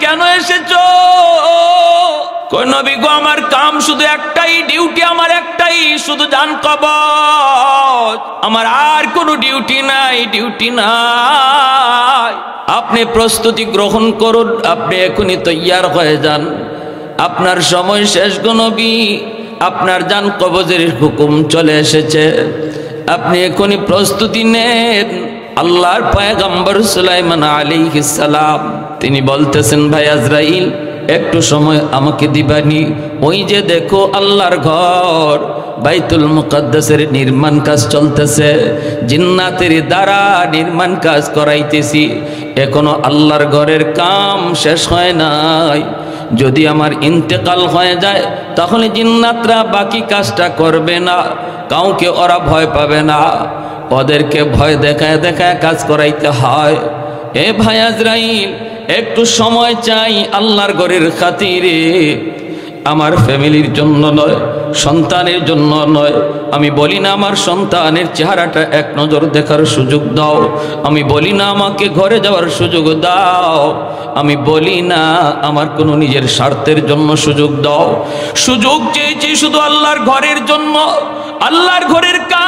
কেন এসেছো? কই নবী গো আমার কাম শুধু একটাই, ডিউটি আমার একটাই, শুধু জান কবজ, আমার আর কোনো ডিউটি নাই, ডিউটি নাই। আপনি প্রস্তুতি গ্রহণ করুন, আপনি এখনই তৈয়ার হয়ে যান, আপনার সময় শেষ গো নবী, আপনার জান কবজের হুকুম চলে এসেছে, আপনি এখনই প্রস্তুতি নেন। আল্লাহর পয়গম্বর সুলাইমান আলাইহিস সালাম তিনি বলতেছেন, ভাই আজরাইল একটু সময় আমাকে দিবানি, ওই যে দেখো আল্লাহর ঘর বাইতুল মুকদ্দাসের নির্মাণ কাজ চলতেছে, জিন্নাতের দ্বারা নির্মাণ কাজ করাইতেছি, এখনো আল্লাহর ঘরের কাম শেষ হয় নাই। যদি আমার ইন্তেকাল হয়ে যায় তাহলে জিন্নাতরা বাকি কাজটা করবে না, কাউকে ওরা ভয় পাবে না, ওদেরকে ভয় দেখায় দেখায় কাজ করাইতে হয়। এ ভাই আজরাইল একটু সময় চাই আল্লাহর ঘরের খাতিরে, আমার ফ্যামিলির জন্য নয়, সন্তানের জন্য নয়। আমি বলি না আমার সন্তানের চেহারাটা এক নজর দেখার সুযোগ দাও, আমি বলি না আমাকে ঘরে যাওয়ার সুযোগ দাও, আমি বলি না আমার কোনো নিজের স্বার্থের জন্য সুযোগ দাও। সুযোগ চেয়েছি শুধু আল্লাহর ঘরের জন্য, আল্লাহর ঘরের কাজ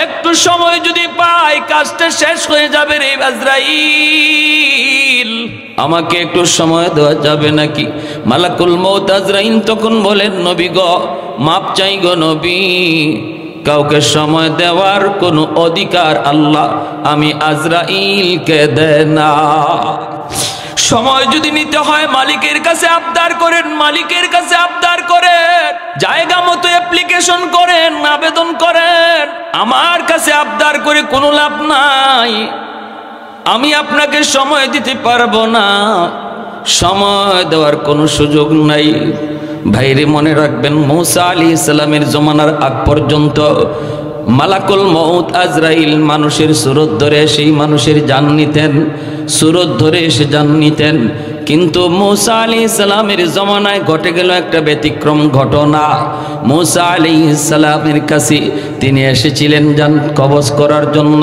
একটু সময় যদি পাই কাজটা শেষ হয়ে যাবে রে আজরাইল, আমাকে একটু সময় দেওয়া যাবে নাকি? মালাকুল মউত আজরাইল তখন বলেন, নবী গো মাপ চাই গো নবী, কাউকে সময় দেওয়ার কোনো অধিকার আল্লাহ আমি আজরাইলকে দেয় না। সময় যদি নিতে হয় মালিকের কাছে আবদার করেন, মালিকের কাছে আবদার করেন, জায়গা মতো অ্যাপ্লিকেশন করেন, আবেদন করেন। আমার কাছে আবদার করে কোনো লাভ নাই, আমি আপনাকে সময় দিতে পারবো না, সময় দেওয়ার কোনো সুযোগ নাই। ভাইরে মনে রাখবেন, মূসা আলাইহিস সালামের জমানার আগ পর্যন্ত মালাকুল মউত আজরাইল মানুষের সুরত ধরে সেই মানুষের জান নিতেন, সুরত ধরে এসে জান নিতেন। কিন্তু মূসা আলাইহিস সালামের জমানায় ঘটে গেল একটা ব্যতিক্রম ঘটনা। মূসা আলাইহিস সালামের কাছে তিনি এসেছিলেন জান কবজ করার জন্য।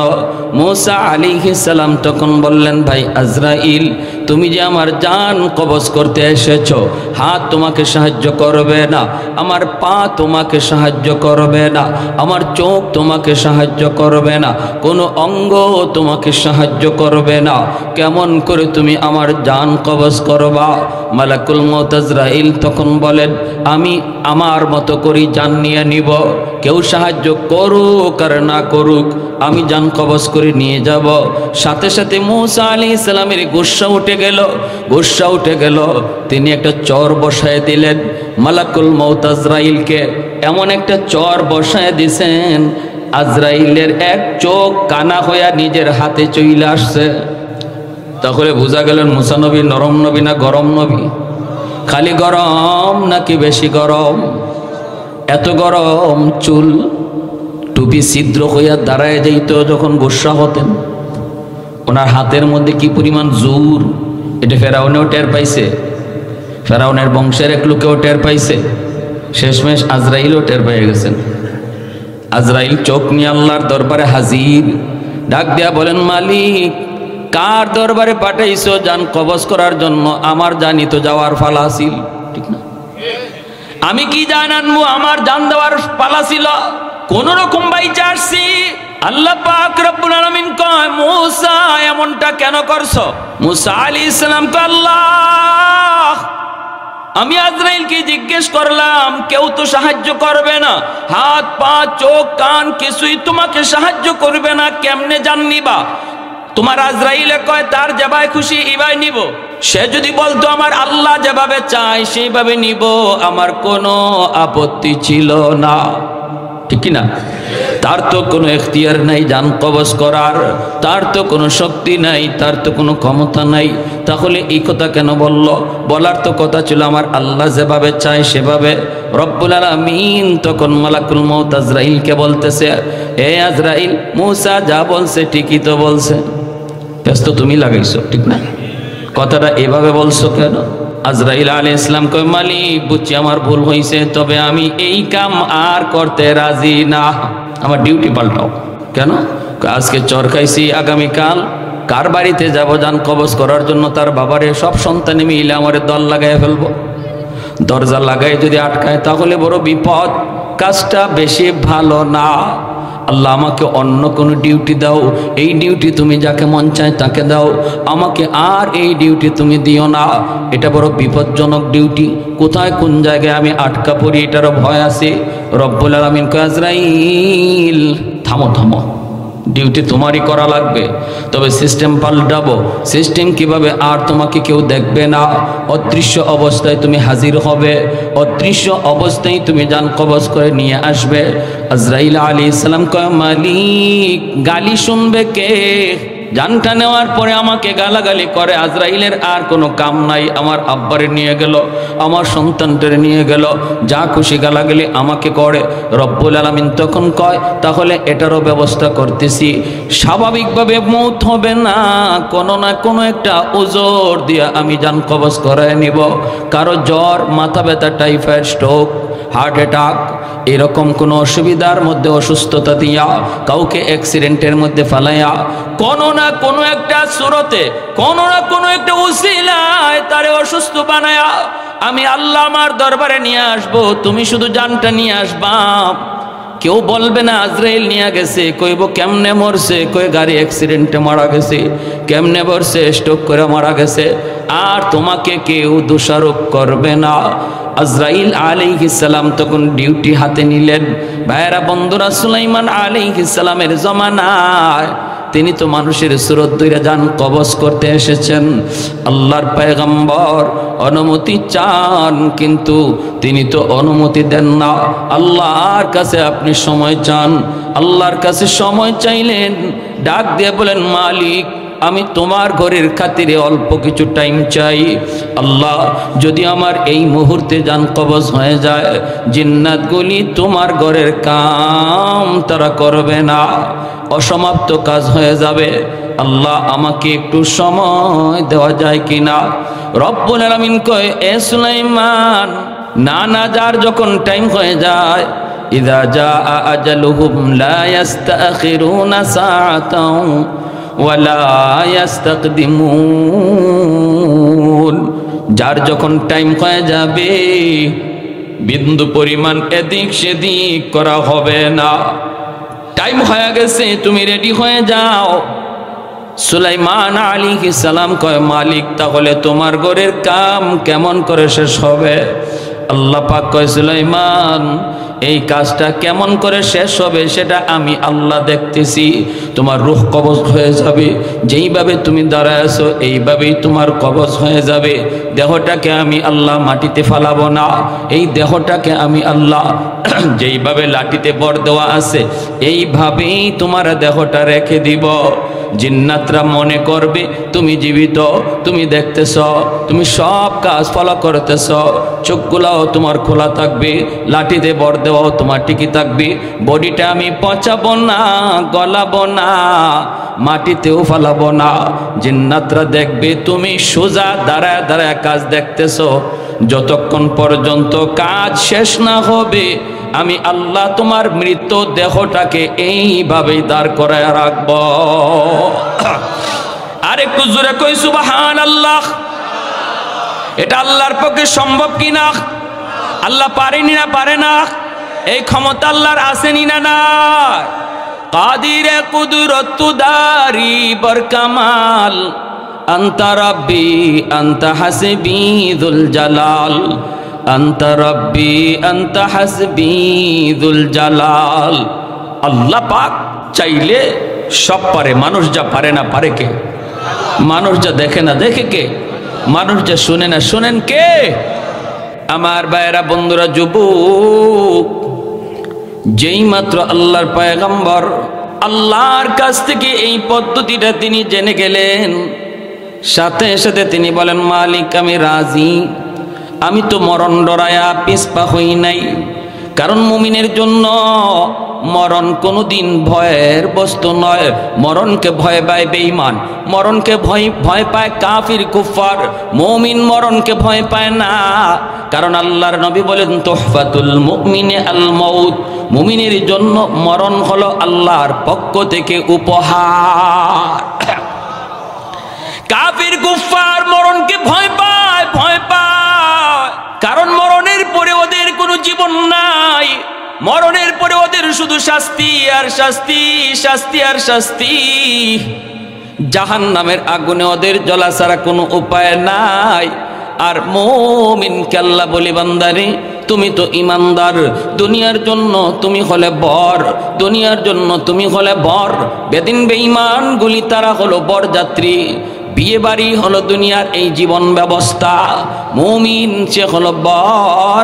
মূসা আলাইহিস সালাম তখন বললেন, ভাই আজরাইল তুমি যে আমার জান কবজ করতে এসেছো, হাত তোমাকে সাহায্য করবে না, আমার পা তোমাকে সাহায্য করবে না, আমার চোখ তোমাকে সাহায্য করবে না, কোনো অঙ্গ তোমাকে সাহায্য করবে না, কেমন করে তুমি আমার জান কবজ করবা? মালাকুল মউত আজরাইল তখন বলেন, আমি আমার মতো করে জান নিয়ে নিব, কেউ সাহায্য করুক আর না করুক আমি জান কবজ করে নিয়ে যাব। সাথে সাথে মূসা আলাইহিস সালামের গুসা উঠে গেল, গুসা উঠে গেল। তিনি একটা চর বসায় দিলেন মালাকুল মউত আজরাইলকে, এমন একটা চর বসায় দিছেন আজরাইলের এক চোখ কানা হইয়া নিজের হাতে চলে আসছে। তাহলে বোঝা গেলেন মূসা নবী নরম নবী না গরম নবী? খালি গরম নাকি বেশি গরম? এত গরম চুল টুপি ছিদ্র হইয়া দাঁড়ায় যাইত যখন গুসা হতেন। ওনার হাতের মধ্যে কি পরিমাণ জোর, এটা ফেরাউনেও টের পাইছে, ফেরাউনের বংশের এক লোকেও টের পাইছে, শেষমেশ আজরাইলও টের পেয়ে গেছেন। আজরাইল চোখ নিয়ে আল্লাহর দরবারে হাজির, ডাক দিয়া বলেন, মালিক কার দরবারে পাঠাইছো জান কবজ করার জন্য? আমার জানি তো যাওয়ার পালা ছিল, ঠিক না? আমি কি জান আনবো, আমার জান দেওয়ার পালা ছিল, কোন রকম বাইচা আসছি। আল্লাহ পাক রব্বুল আলামিন কয়, মূসা এমনটা কেন করছো? মূসা আলাইহিস সালাম কয়, আল্লাহ আমি আজরাইলকে জিজ্ঞেস করলাম, কেউ তো সাহায্য করবে না, হাত পা চোখ কান কিছুই তোমাকে সাহায্য করবে না, কেমনে জান নিবা? তোমার আজরাইলে কয় তার যেভাবে খুশি এভাবে নিব। সে যদি বলতো আমার আল্লাহ যেভাবে চায় সেইভাবে নিব, আমার কোনো আপত্তি ছিল না, ঠিক না? তার তো কোনো এখতিয়ার নাই জান কবজ করার, তার তো কোনো শক্তি নাই, তার তো কোনো ক্ষমতা নাই। তাহলে এই কথা কেন বলল? বলার তো কথা ছিল আমার আল্লাহ যেভাবে চায় সেভাবে। রব্বুল আলামিন তখন মালাকুল মউত আজরাইলকে বলতেছে, এ আজরাইল মূসা যা বলছে ঠিকই তো বলছে, ব্যস্ত তুমি লাগাইছো, ঠিক না? কথাটা এভাবে বলছো কেন? আজরাইল আলাইহিস সালাম কয়, মালিক বুঝছি আমার ভুল হয়েছে, তবে আমি এই কাম আর করতে রাজি না, আমার ডিউটি পাল্টাও। কেন? আজকে চর খাইছি, আগামীকাল কার বাড়িতে যাব জান কবজ করার জন্য? তার বাবারে সব সন্তানে মিলে আমার দল লাগাই ফেলবো। দরজা লাগাই যদি আটকায় তাহলে বড় বিপদ, কাজটা বেশি ভালো না। আল্লাহ আমাকে অন্য কোনো ডিউটি দাও, এই ডিউটি তুমি যাকে মন চায় তাকে দাও, আমাকে আর এই ডিউটি তুমি দিও না। এটা বড় বিপজ্জনক ডিউটি। কোথায় কোন জায়গায় আমি আটকা পড়ি এটারও ভয় আছে। রব্বুল আলামিন কয় আজরাইল থামো থামো, ডিউটি তোমারই করা লাগবে, তবে সিস্টেম পাল্টাবো। সিস্টেম কিভাবে? আর তোমাকে কেউ দেখবে না, অদৃশ্য অবস্থায় তুমি হাজির হবে, অদৃশ্য অবস্থায় তুমি জান কবজ করে নিয়ে আসবে। আজরাইল আলাইহিস সালাম কয় মালিক গালি শুনবে কে? জানটা নেওয়ার পরে আমাকে গালাগালি করে। আজরাইলের আর কোনো কাম নাই, আমার আব্বারে নিয়ে গেল, আমার সন্তানটারে নিয়ে গেল, যা খুশি গালাগালি আমাকে করে। রব্বুল আলামিন তখন কয় তাহলে এটারও ব্যবস্থা করতেছি। স্বাভাবিকভাবে মৌত হবে না, কোনো না কোনো একটা ওজোর দিয়া আমি জান কবজ করায় নিব। কারো জ্বর, মাথা ব্যথা, টাইফয়েড, স্ট্রোক, হার্ট অ্যাটাক, এরকম কোনো অসুবিধার মধ্যে অসুস্থতা দিয়া, কাউকে অ্যাক্সিডেন্টের মধ্যে ফালাইয়া, কোনো না কোনো একটা সুরতে, কোনো না কোনো একটা উসিলায় তারে অসুস্থ বানায়া আমি আল্লাহ আমার দরবারে নিয়ে আসবো। তুমি শুধু জানটা নিয়ে আসবা। কেউ বলবে না আজরাইল নিয়ে গেছে, কইব কেমনে মরছে, কই গাড়ি অ্যাক্সিডেন্টে মারা গেছে, কেমনে মরছে, স্ট্রোক করে মারা গেছে। আর তোমাকে কেউ দোষারোপ করবে না। আজরাইল আলাইহিস সালাম তখন ডিউটি হাতে নিলেন। ভাইয়েরা বন্ধুরা, সুলাইমান আলাইহিস সালামের জমানায় তিনি তো মানুষের সুরত ধরে যান কবজ করতে এসেছেন। আল্লাহর পয়গম্বর অনুমতি চান, কিন্তু তিনি তো অনুমতি দেন না। আল্লাহর কাছে আপনি সময় চান, আল্লাহর কাছে সময় চাইলেন, ডাক দিয়ে বলেন মালিক আমি তোমার ঘরের খাতিরে অল্প কিছু টাইম চাই। আল্লাহ যদি আমার এই মুহূর্তে জান কবজ হয়ে যায়, জিন্নাতগুলি তোমার ঘরের কাম তারা করবে না, অসমাপ্ত কাজ হয়ে যাবে। আল্লাহ আমাকে একটু সময় দেওয়া যায় কিনা? রব্বুল আলামিন কয় এ সুলাইমান, না না, যার যখন টাইম হয়ে যায়, ইযা জাআ আজালুহুম লা ইস্তাখিরুনা সাআতাও ওয়ালা ইস্তাকদিমুন। যার যখন টাইম হয়ে যাবে বিন্দু পরিমাণ এদিক সেদিক করা হবে না। টাইম হয়ে গেছে, তুমি রেডি হয়ে যাও। সুলাইমান আলাইহিস সালাম কয় মালিক তাহলে তোমার ঘরের কাম কেমন করে শেষ হবে? আল্লাহ পাক কয় সুলাইমান এই কাজটা কেমন করে শেষ হবে সেটা আমি আল্লাহ দেখতেছি। তোমার রূহ কবজ হয়ে যাবে, যেইভাবে তুমি দাঁড়ায় আছো এইভাবেই তোমার কবজ হয়ে যাবে। দেহটাকে আমি আল্লাহ মাটিতে ফালাবো না, এই দেহটাকে আমি আল্লাহ যেইভাবে লাঠিতে বর দেওয়া আছে এইভাবেই তোমার দেহটা রেখে দিব। জিন্নাতরা মনে করবে তুমি জীবিত, তুমি দেখতেছ, তুমি সব কাজ ফলো করতেছ, চোখগুলাও তোমার খোলা থাকবে, লাঠিতে বর দেওয়াও তোমার টিকি থাকবে। বডিটা আমি পচাবো না, গলাবো না, মাটিতেও ফালাবো না। জিন্নাতরা দেখবে তুমি সোজা দাঁড়ায় দাঁড়ায় কাজ দেখতেছ, যতক্ষণ পর্যন্ত কাজ শেষ না হবে আমি আল্লাহ তোমার মৃত দেহটাকে এইভাবেই দাঁড় করায় রাখব। আর একটু জোরে কই সুবহানাল্লাহ। এটা আল্লাহর পক্ষে সম্ভব কিনা? আল্লাহ পারেনি না পারে না? এই ক্ষমতা আল্লাহর আসেনি না না? কাদিরে কুদরত দারি বরকামাল, আনতা রাব্বি আনতা হাসবি যুল জালাল, আনতা রাব্বি আনতা হাসবি যুল জালাল। আল্লাহ পাক চাইলে সব পারে। মানুষ যা পারে না পারে কে? মানুষ যা দেখে না দেখে কে? মানুষ যা শুনে না শুনেন কে? আমার ভাইয়েরা বন্ধুরা, যুবক, যেই মাত্র আল্লাহর পয়গম্বর আল্লাহর কাছ থেকে এই পদ্ধতিটা তিনি জেনে গেলেন, সাথে সাথে তিনি বলেন মালিক আমি রাজি। আমি তো মরণ ডরায়া পিছপা হই নাই, কারণ মুমিনের জন্য মরণ কোনোদিন ভয়ের বস্তু নয়। মরণকে ভয় পায় বেঈমান, মরণকে ভয় পায় কাফির কুফার। মুমিন মরণকে ভয় পায় না, কারণ আল্লাহর নবী বলেন তুহফাতুল মুমিনে আল মাউত, মুমিনের জন্য মরণ হলো আল্লাহর পক্ষ থেকে উপহার। কাফির কুফফার মরণকে ভয় পায়, ভয় পায়, কারণ মরণের পরে ওদের কোনো জীবন নাই। মরণের পরে ওদের শুধু শাস্তি আর শাস্তি, শাস্তি আর শাস্তি। জাহান্নামের আগুনে ওদের জ্বলা ছাড়া কোনো উপায় নাই। আর মুমিনকে আল্লাহ বলি, বান্দারে তুমি তো ইমানদার, দুনিয়ার জন্য তুমি হলে বর, দুনিয়ার জন্য তুমি হলে বর। বেদিন বেঈমানগুলি তারা হলো বরযাত্রী। বিয়ে বাড়ি হলো দুনিয়ার এই জীবন ব্যবস্থা। মুমিন সে হলো বর,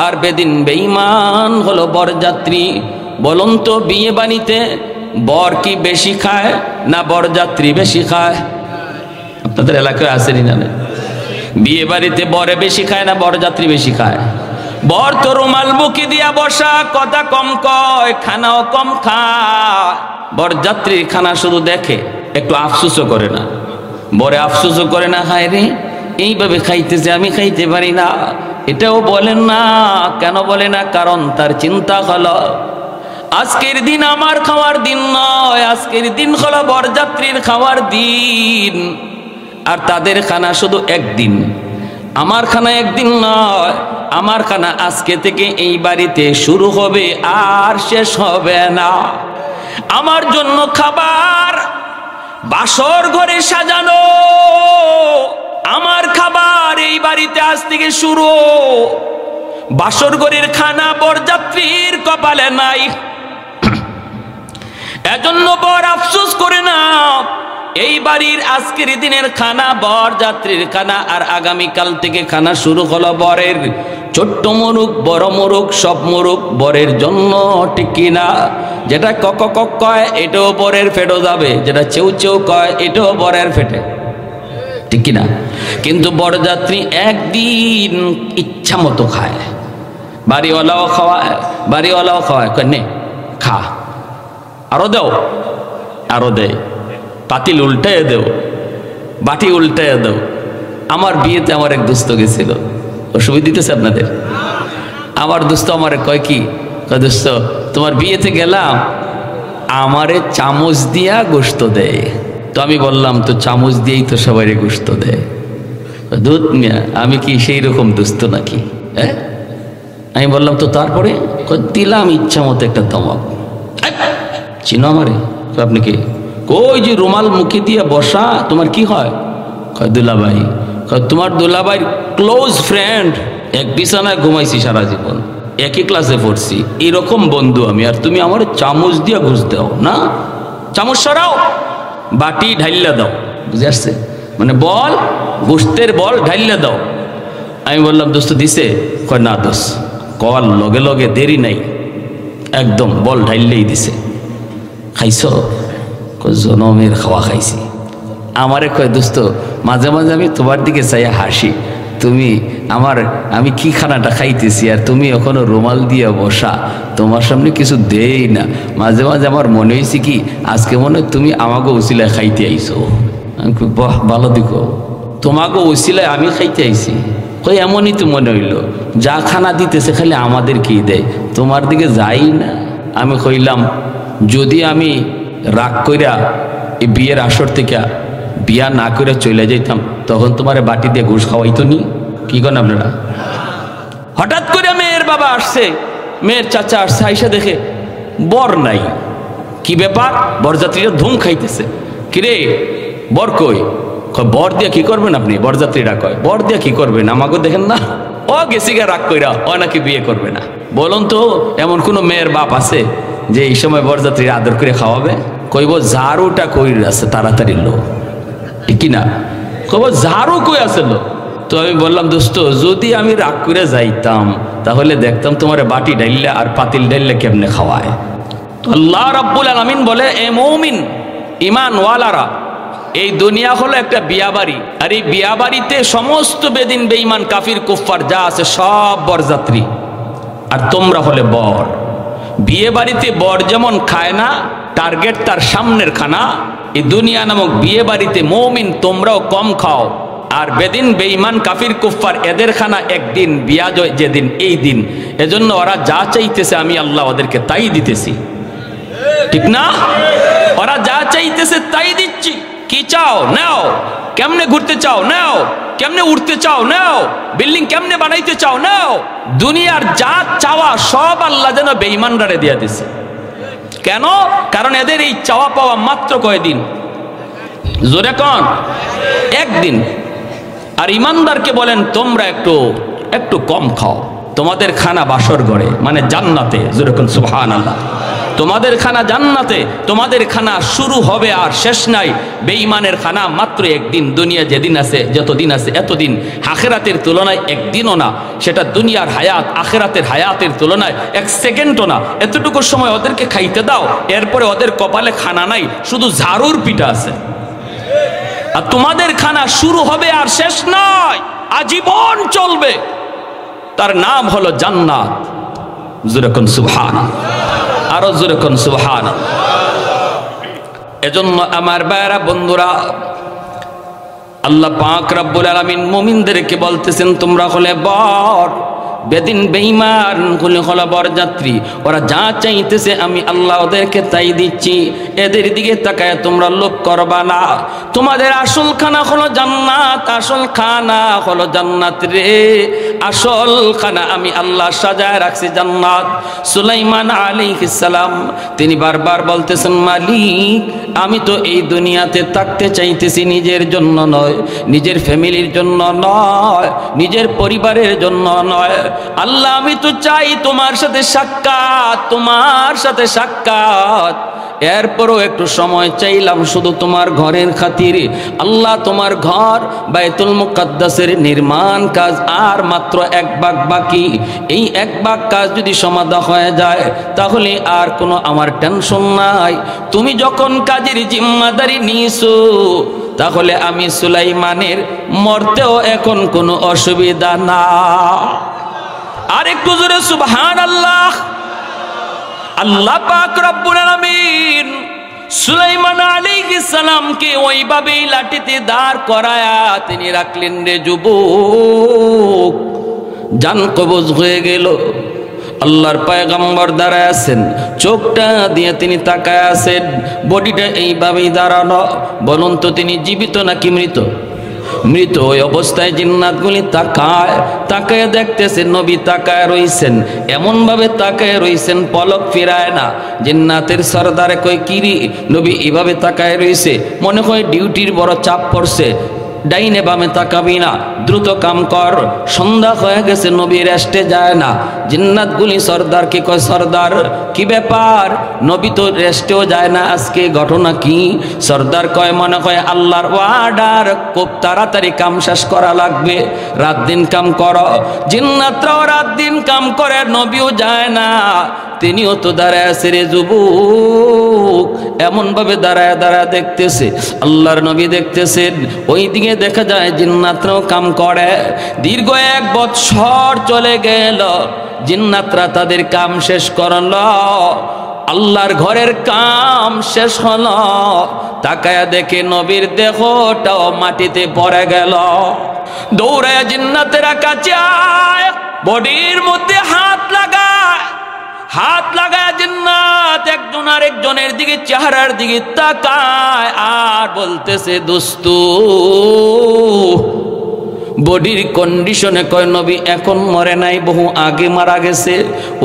আর বেদিন বেঈমান হলো বরযাত্রী। বলুন তো বিয়ে বাড়িতে বর কি বেশি খায় না বরযাত্রী বেশি খায়? আপনাদের এলাকায় আসেনি জানে? বিয়ে বাড়িতে বরে বেশি খায় না বরযাত্রী বেশি খায়? বর তো রুমাল মুখে দিয়া বসা, কথা কম কয়, খানাও কম খায়। বরযাত্রীর খানা শুধু দেখে, একটু আফসোসও করে না। বরে আফসোসও করে না, হায় রে এইভাবে খাইতেছে, আমি খাইতে পারি না, এটাও বলেন না। কেন বলে না? কারণ তার চিন্তা হলো আজকের দিন আমার খাওয়ার দিন নয়, আজকের দিন হলো বরযাত্রীর খাওয়ার দিন। আর তাদের খানা শুধু একদিন, আমার খানা একদিন নয়। আমার খানা আজকে থেকে এই বাড়িতে শুরু হবে আর শেষ হবে না। আমার জন্য খাবার বাসর ঘরে সাজানো, আমার খাবার এই বাড়িতে আজ থেকে শুরু। বাসর ঘরের খানা বরযাত্রীর কপালে নাই। এজন্য বর আফসোস করে না, এই বাড়ির আজকের দিনের খানা বরযাত্রীর খানা, আর আগামীকাল থেকে খানা শুরু হলো বরের। ছোট্ট মোরগ বড় মোরগ সব মোরগ বরের জন্য, ঠিক কিনা? যেটা কক কক কয় এটাও বরের ফেটে যাবে, যেটা চেউ চেউ কয় এটাও বরের ফেটে, ঠিক কিনা? কিন্তু বরযাত্রী একদিন ইচ্ছা মতো খায়। বাড়িওয়ালাও খাওয়ায়, বাড়িওয়ালাও খাওয়ায়, নে খা, আরো দেও, আরো দেয়, পাতিল উল্টায় দেও, বাটি উল্টায় দেও। আমার বিয়েতে আমার এক দোস্ত গেছিল, অসুবিধা দিতেছে আপনাদের? আমার দোস্ত আমারে কয় কি, দোস্ত তোমার বিয়েতে গেলাম, আমারে চামচ দিয়া গোশত দেয়। তো আমি বললাম তো চামচ দিয়েই তো সবাই গোশত দেয়। দুধ মিয়া আমি কি সেই রকম দোস্ত নাকি? হ্যাঁ, আমি বললাম তো তারপরে দিলাম ইচ্ছা মতো একটা ধমক। চিনো আমারে? আপনি কি? কই যে রুমাল মুখে দিয়ে বসা, তোমার কি হয়? কয় দুলাভাই। কয় তোমার দুলাভাইয়ের ক্লোজ ফ্রেন্ড, এক বিছানায় ঘুমাইছি সারা জীবন, একই ক্লাসে পড়ছি, এরকম বন্ধু আমি, আর তুমি আমার চামচ দিয়ে ঘুষ দাও না? চামচ সরাও, বাটি ঢাইলা দাও, বুঝে আসছে? মানে বল, গোস্তের বল ঢাইলা দাও। আমি বললাম দোস্ত দিছে? কয় না দোস্ত, কল লগে লগে দেরি নাই, একদম বল ঢাইলেই দিছে। খাইছ? জনমের খাওয়া খাইছি। আমারে কয় দোস্ত মাঝে মাঝে আমি তোমার দিকে চাই হাসি, তুমি আমি কি খানাটা খাইতেছি আর তুমি এখনো রুমাল দিয়ে বসা, তোমার সামনে কিছু দেই না। মাঝে মাঝে আমার মনে হয়েছে কি আজকে মনে হয় তুমি আমাকে উসিলায় খাইতে আইছো। আমি বাহ ভালো দিকো, তোমাকে উসিলায় আমি খাইতে আইছি। কই এমনই তো মনে হইল, যা খানা দিতেছে খালি আমাদেরকেই দেয়, তোমার দিকে যাই না। আমি কইলাম যদি আমি রাগ কইরা এই বিয়ের আসর থেকে বিয়া না করে চলে যাইতাম, তখন তোমার বাটি দিয়ে ঘুষ খাওয়াইতো নি? কি করেন আপনারা? হঠাৎ করে মেয়ের বাবা আসছে, মেয়ের চাচা আসছে, আইসা দেখে বর নাই। কি ব্যাপার? বরযাত্রীরা ধুম খাইতেছে। কিরে বর কই? বর দিয়া কি করবেন আপনি? বরযাত্রীরা কয় বর দিয়া কি করবেন, আমাকে দেখেন না, ও গেছি গা রাগ কইরা, ও নাকি বিয়ে করবে না। বলুন তো এমন কোন মেয়ের বাপ আছে যে এই সময় বরযাত্রীরা আদর করে খাওয়াবে? কইব ঝাড়ুটা কই আছে তাড়াতাড়ি লো, ঠিক কিনা? কইব ঝাড়ু কই আছে লো। তো আমি বললাম দোস্ত যদি আমি রাগ করে যাইতাম তাহলে দেখতাম তোমার বাটি ডাইলে আর পাতিল ডাইলে কেমনে খাওয়ায়। আল্লাহ রাব্বুল আলামিন বলে এ মুমিন ঈমান ওয়ালারা, এই দুনিয়া হলো একটা বিয়া বাড়ি, আর এই বিয়া বাড়িতে সমস্ত বেদিন বেঈমান কাফির কুফফার যা আছে সব বরযাত্রী, আর তোমরা হলে বর। বিয়ে বাড়িতে বর যেমন খায় না, টার্গেট তার সামনের খানা, এই দুনিয়া নামক বিয়ে বাড়িতে মুমিন তোমরাও কম খাও, আর বেদিন বেঈমান কাফির কুফফার এদের খানা একদিন, বিয়া যেদিন এই দিন। এজন্য ওরা যা চাইতেছে আমি আল্লাহ ওদেরকে তাই দিতেছি, ঠিক না? ওরা যা চাইতেছে তাই দিচ্ছি। কি চাও নাও, কেমনে ঘুরতে চাও নাও, কেমনে উঠতে চাও নাও, বিল্ডিং কেমনে বানাইতে চাও নাও। দুনিয়ার যা চাওয়া সব আল্লাহ যেন বেঈমানরা দিয়ে দিছে। কেন? কারণ এদের এই চাওয়া পাওয়া মাত্র কয়দিন, জোরে কোন, একদিন। আর ইমানদারকে বলেন তোমরা একটু কম খাও, তোমাদের খানা বাসর ঘরে মানে জান্নাতে, জোরে কোন সুবহানাল্লাহ। তোমাদের খানা জান্নাতে, তোমাদের খানা শুরু হবে আর শেষ নাই। বেঈমানের খানা মাত্র একদিন। দুনিয়া যেদিন আছে, যতদিন আছে এতদিন, আখিরাতের তুলনায় একদিনও না। সেটা দুনিয়ার হায়াত আখিরাতের হায়াতের তুলনায় এক সেকেন্ডও না। এতটুকু সময় ওদেরকে খাইতে দাও, এরপরে ওদের কপালে খানা নাই, শুধু ঝাড়ুর পিঠা আছে। আর তোমাদের খানা শুরু হবে আর শেষ নয়, আজীবন চলবে। তার নাম হলো জান্নাত। জোরে কোন সুবহানাল্লাহ, আরো জোরে কোন সুবহানাল্লাহ। এজন্য আমার ভাইরা বন্ধুরা, আল্লাহ পাক রব্বুল আলামিন মুমিনদেরকে বলতেছেন তোমরা হলে বর, বেদিন বেঈমান হলো বরযাত্রী। ওরা যা চাইতেছে আমি আল্লাহ ওদেরকে তাই দিচ্ছি। এদের দিকে তাকায় তোমরা লোভ করবা না। তোমাদের আসল খানা হলো জান্নাত, আসল খানা হলো জান্নাত রে। আসল খানা আমি আল্লাহ সাজায় রাখছি জান্নাত। সুলাইমান আলাইহিস সালাম তিনি বারবার বলতেছেন মালিক আমি তো এই দুনিয়াতে থাকতে চাইতেছি নিজের জন্য নয়, নিজের ফ্যামিলির জন্য নয়, নিজের পরিবারের জন্য নয়। আল্লাহ আমি তো চাই তোমার সাথে সাক্ষাৎ, তোমার সাথে সাক্ষাৎ। এরপরও একটু সময় চাইলাম শুধু তোমার ঘরের খাতিরে। আল্লাহ তোমার ঘর বাইতুল মুকাদ্দাসের নির্মাণ কাজ আর মাত্র 1 ভাগ বাকি। এই 1 ভাগ কাজ যদি সমাধা হয়ে যায় তাহলে আর কোনো আমার টেনশন নাই। তুমি যখন কাজের জিম্মাদারি নিয়েছো তাহলে আমি সুলাইমানের মরতেও এখন কোনো অসুবিধা না। আর একটু জোরে সুবহানাল্লাহ। আল্লাহ পাক রব্বুল আলামিন সুলাইমান আলাইহিস সালামকে ওইভাবেই লাঠিতে দাঁড় করায়া তিনি রাখলেন রে যুবক। জান কবজ হয়ে গেল। আল্লাহর পয়গম্বর দাঁড়ায় আছেন, চোখটা দিয়ে তিনি তাকায় আছেন, বডিটা এইভাবেই দাঁড়ানো। বলুন তো তিনি জীবিত নাকি মৃত? মৃত। ওই অবস্থায় জিন্নাতগুলি তাকায় দেখতেছেন নবী তাকায় রইছেন, এমন ভাবে তাকায় রইছেন পলক ফিরায় না। জিন্নাতের সরদারে কই কিরি নবী এভাবে তাকায় রইছে, মনে হয় ডিউটির বড় চাপ পড়ছে। ডাইনে বামে তাকাবি না, দ্রুত কাম কর, সন্ধ্যা হয়ে গেছে, নবী রেস্টে যায় না। জিন্নাতগুলি সরদারকে কয় সরদার কি ব্যাপার, নবী তো রেস্টেও যায় না, আজকে ঘটনা কি? সরদার কয় মনে হয় আল্লাহর ওয়ার্ডার, খুব তাড়াতাড়ি কাম শেষ করা লাগবে, রাত দিন কাম করো। জিন্নাতরাও রাত দিন কাম করে, নবীও যায় না, তিনিও তো দাঁড়ায় আছে রে যুবক। এমন ভাবে দাঁড়ায় দেখতেছে, আল্লাহর নবী দেখতেছেন। ওই দিকে দেখা যায় জিন্নাতরাও কাম করে। দীর্ঘ 1 বৎসর চলে গেল, জিন্নাতরা তাদের কাম শেষ করল, আল্লাহর ঘরের কাম শেষ হলো। তাকায়া দেখে নবীর দেহটাও মাটিতে পড়ে গেল। দৌড়ায় জিন্নাতেরা কাছে আয়, বডির মধ্যে হাত লাগায় জিন্নাত একজন আরেকজনের দিকে চেহারার দিকে তাকায় আর বলতেছে দোস্তু। বডির কন্ডিশনে কয় নবী এখন মরে নাই, বহু আগে মারা গেছে।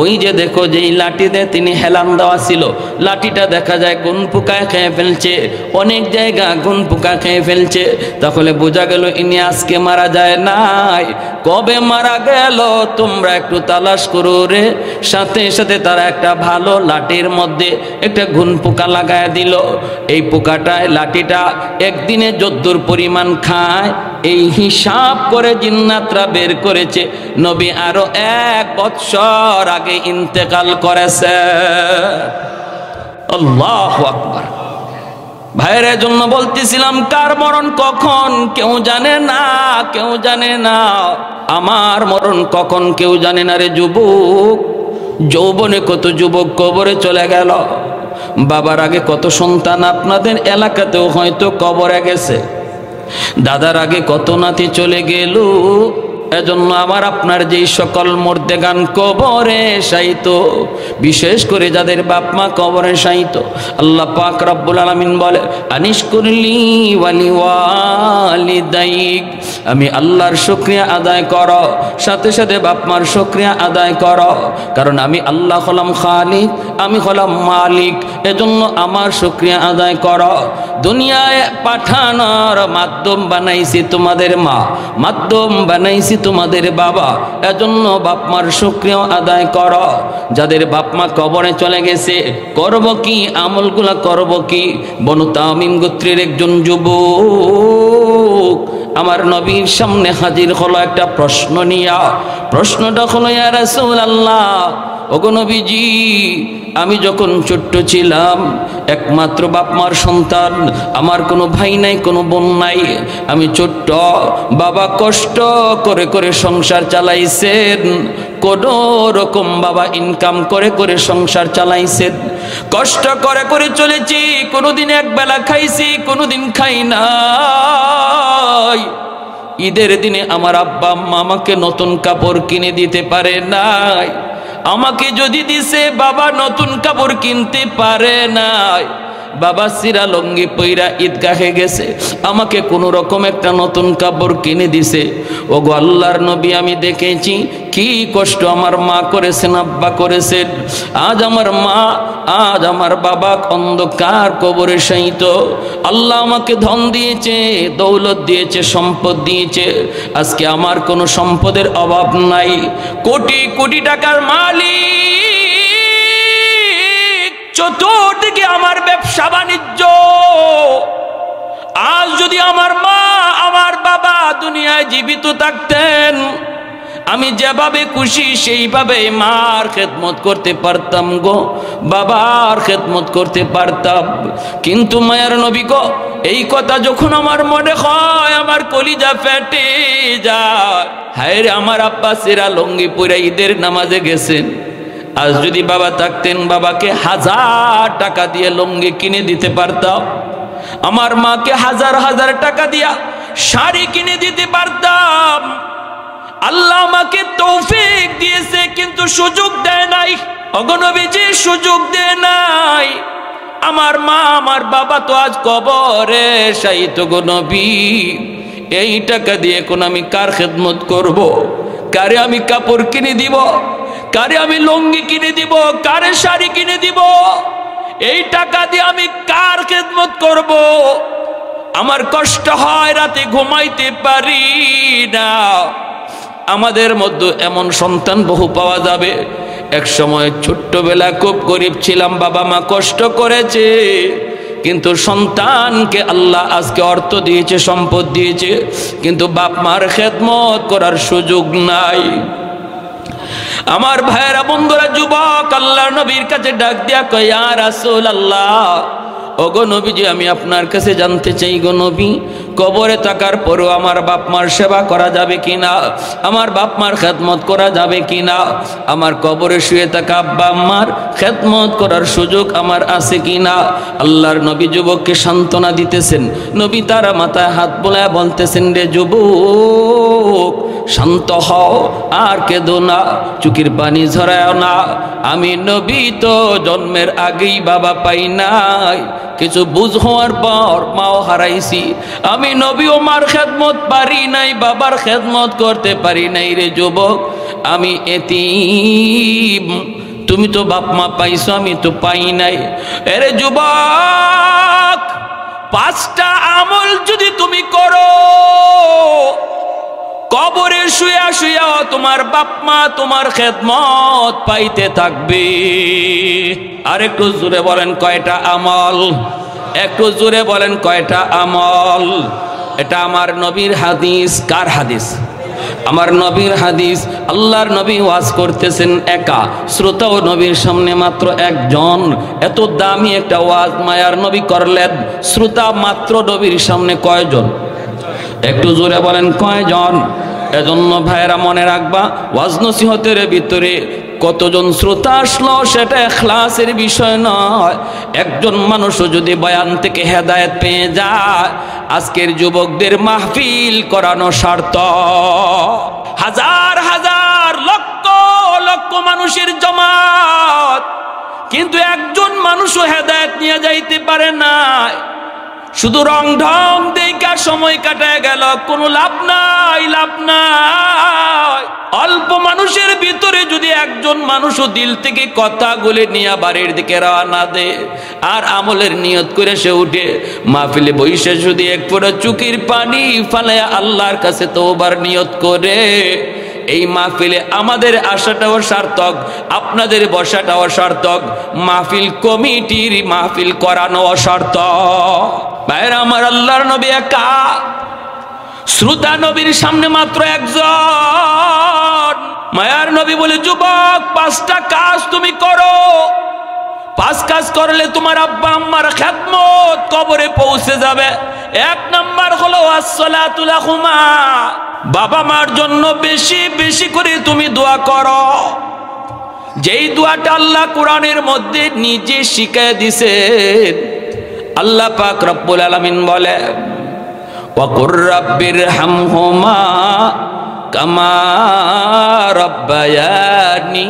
ওই যে দেখো যেই লাঠিতে তিনি হেলান দেওয়া ছিল, লাঠিটা দেখা যায় গুন পোকায় খেয়ে ফেলছে, অনেক জায়গা গুন পোকা খেয়ে ফেলছে। তাহলে বোঝা গেল ইনি আজকে মারা যায় নাই। কবে মারা গেল তোমরা একটু তালাশ করো রে। সাথে সাথে তারা একটা ভালো লাঠির মধ্যে একটা গুন পোকা লাগায় দিল। এই পোকাটায় লাঠিটা একদিনে যদ্দুর পরিমাণ খায় এই হিসাব করে জিন্নাতরা বের করেছে নবী আরো 1 বৎসর আগে ইন্তেকাল করেছে। আল্লাহু আকবার। ভাইয়ের জন্য বলতেছিলাম কার মরণ কখন কেউ জানে না, কেউ জানে না। আমার মরণ কখন কেউ জানে না রে যুবক। যৌবনে কত যুবক কবরে চলে গেল, বাবার আগে কত সন্তান আপনাদের এলাকাতেও হয়তো কবরে গেছে, দাদার আগে কত নাতি চলে গেল। এজন্য আমার আপনার যেই সকল মুর্দেগান কবরে শায়িত, বিশেষ করে যাদের বাপ মা কবরে শায়িত, আল্লাহ পাক রব্বুল আলামিন বলে আনিশকুরলি ওয়ালি ওয়ালিদাইক, আমি আল্লাহর শুকরিয়া আদায় করো, সাথে সাথে বাপ মার শুকরিয়া আদায় করো, কারণ আমি আল্লাহ হলাম খালিক, আমি হলাম মালিক, এজন্য আমার শুকরিয়া আদায় করো। দুনিয়ায় পাঠানোর মাধ্যম বানাইছি তোমাদের মা, মাধ্যম বানাইছি তোমাদের বাবা, এজন্য বাপ মার শুকরিয়া আদায় করো। যাদের বাপ মা কবরে চলে গেছে করব কি, আমলগুলা করব কি? বনু তামিম গোত্রের একজন যুবক আমার নবীর সামনে হাজির হলো একটা প্রশ্ন নিয়া। প্রশ্নটা হলো, ইয়া রাসূলুল্লাহ, ওগো নবীজি, আমি যখন ছোট্ট ছিলাম একমাত্র বাপ মার সন্তান, আমার কোনো ভাই নাই, কোনো বোন নাই, আমি ছোট্ট, বাবা কষ্ট করে করে সংসার চালাইছেন, কোনো রকম বাবা ইনকাম করে করে সংসার চালাইছেন, কষ্ট করে করে চলেছি, কোনোদিন একবেলা খাইছি, কোনোদিন খাই নাই। ঈদের দিনে আমার আব্বা আম্মা আমাকে নতুন কাপড় কিনে দিতে পারে নাই, আমাকে যদি দিছে বাবা নতুন কাপড় কিনতে পারে নাই, বাবা সিরা লঙ্গি পইরা ঈদগাহে গেছে, আমাকে কোনো রকম একটা নতুন কাপড় কিনে দিছে। ওগো আল্লাহর নবী, আমি দেখেছি কি কষ্ট আমার মা করেছেন, আব্বা করেছেন। আজ আমার মা, আজ আমার বাবা অন্ধকার কবরে শায়িত। আল্লাহ আমাকে ধন দিয়েছে, দৌলত দিয়েছে, সম্পদ দিয়েছে, আজকে আমার কোনো সম্পদের অভাব নাই, কোটি কোটি টাকার মালিক, চতুর্দিকে আমার ব্যবসা বাণিজ্য। আজ যদি আমার মা, আমার বাবা দুনিয়ায় জীবিত থাকতেন, আমি যেভাবে খুশি সেইভাবে মার খেদমত করতে পারতাম গো, বাবার খেদমত করতে পারতাম। কিন্তু মায়ার নবী গো, এই কথা যখন আমার মনে হয় আমার কলিজা ফেটে যায়। হায় রে, আমার আব্বা সেরা লঙ্গি পরে ঈদের নামাজে গেছেন, আজ যদি বাবা থাকতেন বাবাকে 1000 টাকা দিয়ে লঙ্গি কিনে দিতে পারতাম, আমার মাকে 1000 টাকা দিয়া শাড়ি কিনে দিতে পারতাম। আল্লাহ আমাকে তৌফিক দিয়েছে, কিন্তু সুযোগ দেয় নাই। ওগো নবীজি, সুযোগ দেয় নাই। আমার মা, আমার বাবা তো আজ কবরে শায়িত গো নবী। এই টাকা দিয়ে কোন আমি কার খেদমত করব? কারে আমি কাপড় কিনে দিব? কারে আমি লুঙ্গি কিনে দিব? কারে শাড়ি কিনে দিব? এই টাকা দিয়ে আমি কার খেদমত করব? আমার কষ্ট হয়, রাতে ঘুমাইতে পারি না। আমাদের মধ্যে এমন সন্তান বহু পাওয়া যাবে, এক সময় ছোট্টবেলা খুব গরিব ছিলাম, বাবা মা কষ্ট করেছে, কিন্তু সন্তানকে আল্লাহ আজকে অর্থ দিয়েছে, সম্পদ দিয়েছে, কিন্তু বাপ মার খেদমত করার সুযোগ নাই। আমার ভাইয়েরা, বন্ধুরা, যুবক আল্লাহর নবীর কাছে ডাক দিয়া কয়, ইয়া রাসূলুল্লাহ, ওগো নবীজি, আমি আপনার কাছে জানতে চাই গো নবী, কবরে থাকার পরও আমার বাপ মার সেবা করা যাবে কিনা, আমার বাপ মার খেদমত করা যাবে কিনা, আমার কবরে শুয়ে থাকা আব্বা আম্মার খেদমত করার সুযোগ আমার আছে কিনা। আল্লাহর নবী যুবককে সান্ত্বনা দিতেছেন। নবী তারা মাথায় হাত বোলায় বলতেছেন, রে যুবক, শান্ত হও, আর কেঁদো না, চোখের পানি ঝরায় না। আমি নবী তো জন্মের আগেই বাবা পাই নাই, কিছু বুঝ হওয়ার পর মাও হারাইছি। আমি নবী ও মার খেদমত পারি নাই, বাবার খেদমত করতে পারি নাই। রে যুবক, আমি এতিম, তুমি তো বাপ মা পাইছো, আমি তো পাই নাই। এরে যুবক, 5টা আমল যদি তুমি করো, কবরে শুয়া শুয়া তোমার বাপ মা তোমার খেদমত পাইতে থাকবে। আর একটু জোরে বলেন কয়টা আমল? একটু জোরে বলেন কয়টা আমল? এটা আমার নবীর হাদিস। কার হাদিস? আমার নবীর হাদিস। আল্লাহর নবী ওয়াজ করতেছেন একা, শ্রোতা ও নবীর সামনে মাত্র একজন। এত দামি একটা ওয়াজ মায়ার নবী করলেন, শ্রোতা মাত্র নবীর সামনে কয়জন? একটু জোরে বলেন কয়জন? এজন্য ভাইয়েরা মনে রাখবা, ওয়াজ নসিহতের ভিতরে কতজন শ্রোতা আসলো সেটা ইখলাসের বিষয় নয়। একজন মানুষও যদি বয়ান থেকে হেদায়েত পেয়ে যায়, আজকের যুবকদের মাহফিল করানো সার্থক। হাজার হাজার লক্ষ লক্ষ মানুষের জমাত, কিন্তু একজন মানুষও হেদায়েত নিয়ে যাইতে পারে না। শুধু রং ঢং দেখা সময় কাটায় গেল, কোনো লাভ নাই, লাভ নাই। অল্প মানুষের ভিতরে যদি একজন মানুষও দিল থেকে কথাগুলো নিয়ে বাড়ির দিকে রওনা দে আর আমলের নিয়ত করে সে উঠে মাহফিলে বইসে যদি এক ফোঁটা চোখের পানি ফালায়া আল্লাহর কাছে তওবার নিয়ত করে, এই মাহফিলে আমাদের আসাটাও সার্থক, আপনাদের বসাটাও সার্থক, মাহফিল কমিটির মাহফিল করানো সার্থক। ভাইরা আমার, আল্লাহর নবী একা, শ্রোতা নবীর সামনে মাত্র একজন। মায়ার নবী বলে, যুবক 5টা কাজ তুমি করো, 5 কাজ করলে তোমার আব্বা আম্মার খেদমত কবরে পৌঁছে যাবে। 1 নাম্বার হলো আসসালাতু লাহুমা, বাবা মার জন্য বেশি বেশি করে তুমি দোয়া করো। যেই দোয়াটা আল্লাহ কোরআনের মধ্যে নিজে শিখিয়ে দিয়েছেন। আল্লাহ পাক রব্বুল আলামিন বলে, ওয়াকুর রাব্বিরহামহুমা কামা রাব্বায়ানি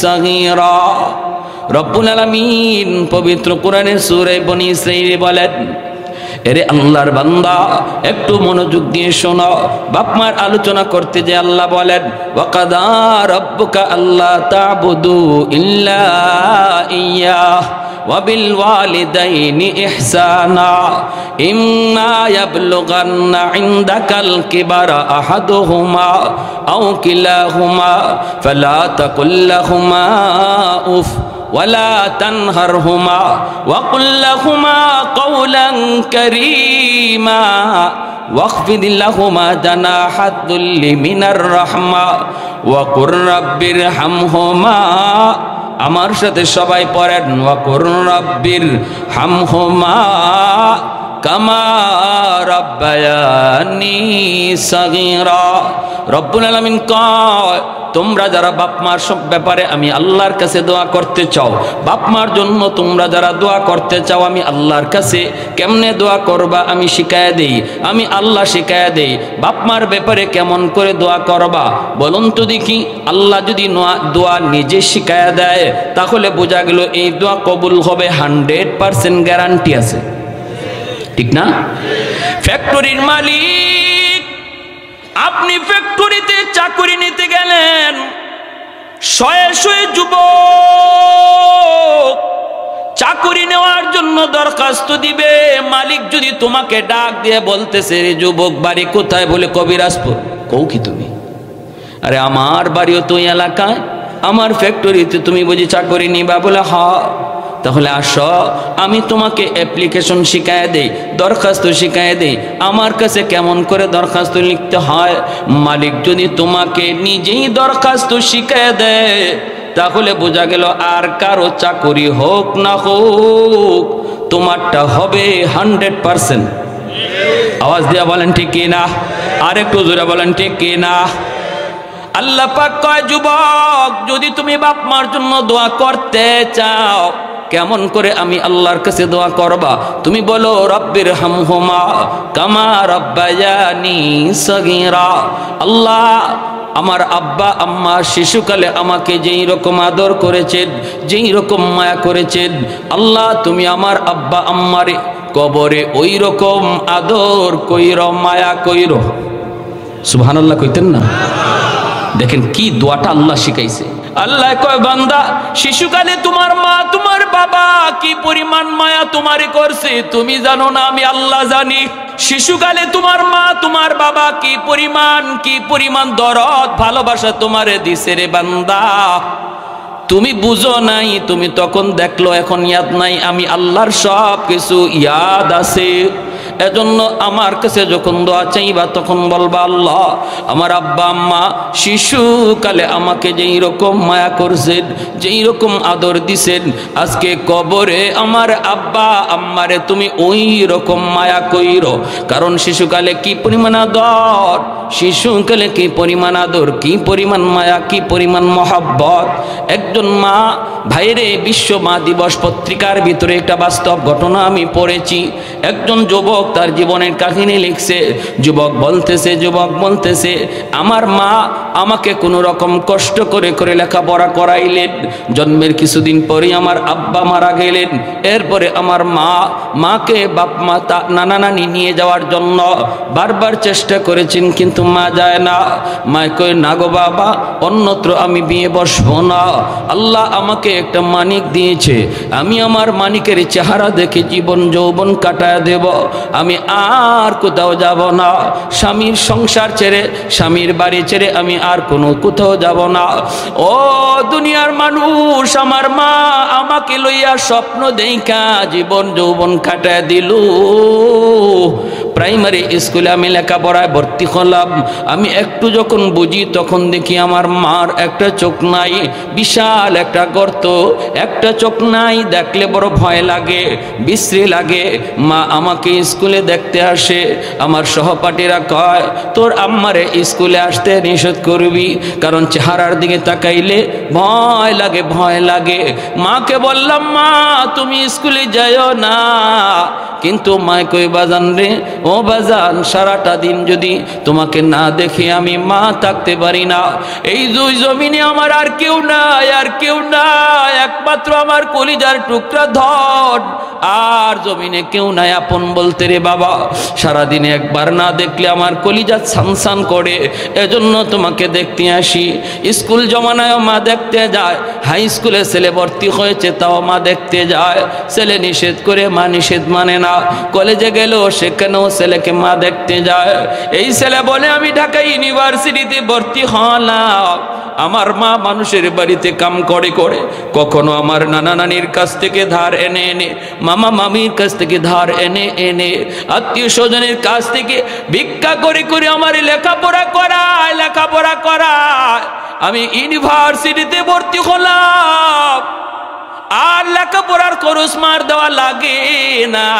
সগীরা। রব্বুল আলামিন পবিত্র কোরআনের সূরা বনী ইসরাঈল বলেন, এরে আল্লাহর বান্দা একটু মনোযোগ দিয়ে শোনো। বাপ মার আলোচনা করতে যে আল্লাহ বলেন, ওয়াকাদা রাব্বুকা আল্লা তা'বুদু ইল্লা ইয়্যাহ ওয়া বিল ওয়ালিদাইনি ইহসানা ইম্মা ইয়াবলুগান্না ইনদাকাল কিবারা আহাদুহুমা আও কিলাহুমা ফালা তাকুল লাহুমা উফ ولا تنهرهما وقل لهما قولا كريما واخفض لهما جناح الذل من الرحمة وقل رب ارحمهما। আমার সাথে সবাই পড়েন, ওয়াকুর রাব্বির হামহুমা কামা রাব্বায়ানি সগীরা। রব্বুল আলামিন কয়, তোমরা যারা বাপ মার সব ব্যাপারে আমি আল্লাহর কাছে দোয়া করতে চাও, বাপ মার জন্য তোমরা যারা দোয়া করতে চাও, আমি আল্লাহর কাছে কেমনে দোয়া করবা আমি শিখায়া দেই, আমি আল্লাহ শিখায়া দেই। বাপ মার ব্যাপারে কেমন করে দোয়া করবা বলুন তো দেখি। আল্লাহ যদি দোয়া নিজে শিখায়া দেয় তাহলে বোঝা গেল এই দোয়া কবুল হবে, 100% গ্যারান্টি আছে, ঠিক না? ফ্যাক্টরির মালিক, আপনি ফ্যাক্টরিতে চাকরি নিতে গেলেন, শয়ে শয়ে যুবক চাকরি নেওয়ার জন্য দরখাস্ত দিবে। মালিক যদি তোমাকে ডাক দিয়ে বলতেছে, রে যুবক বাড়ি কোথায়? বলে কবিরাজপুর। কও কি তুমি? আরে আমার বাড়িও তো এই এলাকায়, আমার ফ্যাক্টরিতে তুমি বুঝি চাকরি নিবা? বলে হ্যাঁ। তাহলে আসো, আমি তোমাকে অ্যাপ্লিকেশন শিখায় দেই, দরখাস্ত শিখায় দেই, আমার কাছে কেমন করে দরখাস্ত লিখতে হয়। মালিক যদি তোমাকে নিজেই দরখাস্ত শিখায় দেয় তাহলে বোঝা গেল আর কারো চাকরি হোক না হোক তোমারটা হবে 100%। আওয়াজ দিয়া বলেন ঠিক কি না? আর একটু জোরে বলেন ঠিক কি না? আল্লাহ পাক কয়, যুবক যদি তুমি বাপ মার জন্য দোয়া করতে চাও, কেমন করে আমি আল্লাহর কাছে দোয়া করবা? তুমি বলো, রব্বির হামহুমা কামা রাব্বায়ানি সগীরা। আল্লাহ, আমার আব্বা আম্মা শিশুকালে আমাকে যেই রকম আদর করেছেন, যেই রকম মায়া করেছেন, আল্লাহ তুমি আমার আব্বা আম্মারে কবরে ওই রকম আদর কইরো, মায়া কইরো। সুবহানাল্লাহ কইতেন না? দেখেন কি দোয়াটা আল্লাহ শিখাইছে। আল্লাহ কয়, বান্দা শিশুকালে তোমার মা তোমার বাবা কি পরিমাণ মায়া তোমারে করছে তুমি জানো না? আমি আল্লাহ জানি। শিশুকালে তোমার মা তোমার বাবা কি পরিমাণ দরদ ভালোবাসা তোমারে দিছে রে বান্দা, তুমি বুঝো নাই, তুমি তখন দেখলো, এখন ইয়াদ নাই। আমি আল্লাহর সব কিছু ইয়াদ আছে। এজন্য আমার কাছে যখন দোয়া চাইবা তখন বলবা, আল্লাহ আমার আব্বা আম্মা শিশুকালে আমাকে যেই রকম মায়া করছেন, যেই রকম আদর দিছেন, আজকে কবরে আমার আব্বা আম্মারে তুমি ওই রকম মায়া কইরো। কারণ শিশুকালে কি পরিমাণ আদর, শিশুকালে কি পরিমাণ আদর, কি পরিমাণ মায়া, কি পরিমাণ মহব্বত। একজন মা, ভাইরে, বিশ্ব মা দিবস পত্রিকার ভিতরে একটা বাস্তব ঘটনা আমি পড়েছি। একজন যুবক তার জীবনের কাহিনী লিখছে। যুবক বলতেছে আমার মা আমাকে কোনো রকম কষ্ট করে করে লেখাপড়া করাইলেন। জন্মের কিছুদিন পরেই আমার আব্বা মারা গেলেন। এরপরে আমার মাকে বাপ মা নানা নানি নিয়ে যাওয়ার জন্য বারবার চেষ্টা করেছেন, কিন্তু মা যায় না। মা কয়, না গো বাবা, অন্যত্র আমি বিয়ে বসবো না। আল্লাহ আমাকে একটা মানিক দিয়েছে, আমি আমার মানিকের চেহারা দেখে জীবন যৌবন কাটায় দেব, আমি আর কোথাও যাব না। স্বামীর সংসার ছেড়ে, স্বামীর বাড়ি ছেড়ে আমি আর কোনো কোথাও যাব না। ও দুনিয়ার মানুষ, আমার মা আমাকে লইয়া স্বপ্ন দেখা জীবন যৌবন কাটায় দিল। প্রাইমারি স্কুলে আমি লেখাপড়ায় ভর্তি হলাম। আমি একটু যখন বুঝি তখন দেখি আমার মার একটা চোখ নাই, বিশাল একটা গর্ত, একটা চোখ নাই। দেখলে বড় ভয় লাগে, বিশ্রী লাগে। মা আমাকে স্কুলে দেখতে আসে। আমার সহপাঠীরা কয়, তোর আম্মারে স্কুলে আসতে নিষেধ করবি, কারণ চেহারার দিকে তাকাইলে ভয় লাগে, ভয় লাগে। মাকে বললাম, মা তুমি স্কুলে যাইও না। কিন্তু মা কই, বাজান রে, ও বাজান, সারাটা দিন যদি তোমাকে না দেখে আমি মা থাকতে পারি না। এই দুই জমিনে আমার আর কেউ নাই, আর কেউ নাই, একমাত্র আমার কলিজার টুকরা ধন। আর জমিনে কেউ নাই আপন বলতে রে বাবা। সারাদিনে একবার না দেখলে আমার কলিজা ছানছান করে, এজন্য তোমাকে দেখতে আসি। স্কুল জমানায় মা দেখতে যায়, হাই স্কুলে ছেলে ভর্তি হয়েছে তাও মা দেখতে যায়। ছেলে নিষেধ করে মা নিষেধ মানে না। কলেজে গেল সেখানেও ছেলেকে মা দেখতে যায়। এই ছেলে বলে আমি ঢাকা ইউনিভার্সিটিতে ভর্তি হলাম। আমার মা মানুষের বাড়িতে কাম করে করে, কখনো আমার নানা নানির কাছ থেকে ধার এনে এনে, মামা মামির কাছ থেকে ধার এনে এনে, আত্মীয় স্বজনের কাছ থেকে ভিক্ষা করে করে আমার লেখাপড়া করায়, লেখাপড়া করায়। আমি ইউনিভার্সিটিতে ভর্তি হলাম, আর লেখাপড়ার খরচ মার দেওয়া লাগে না।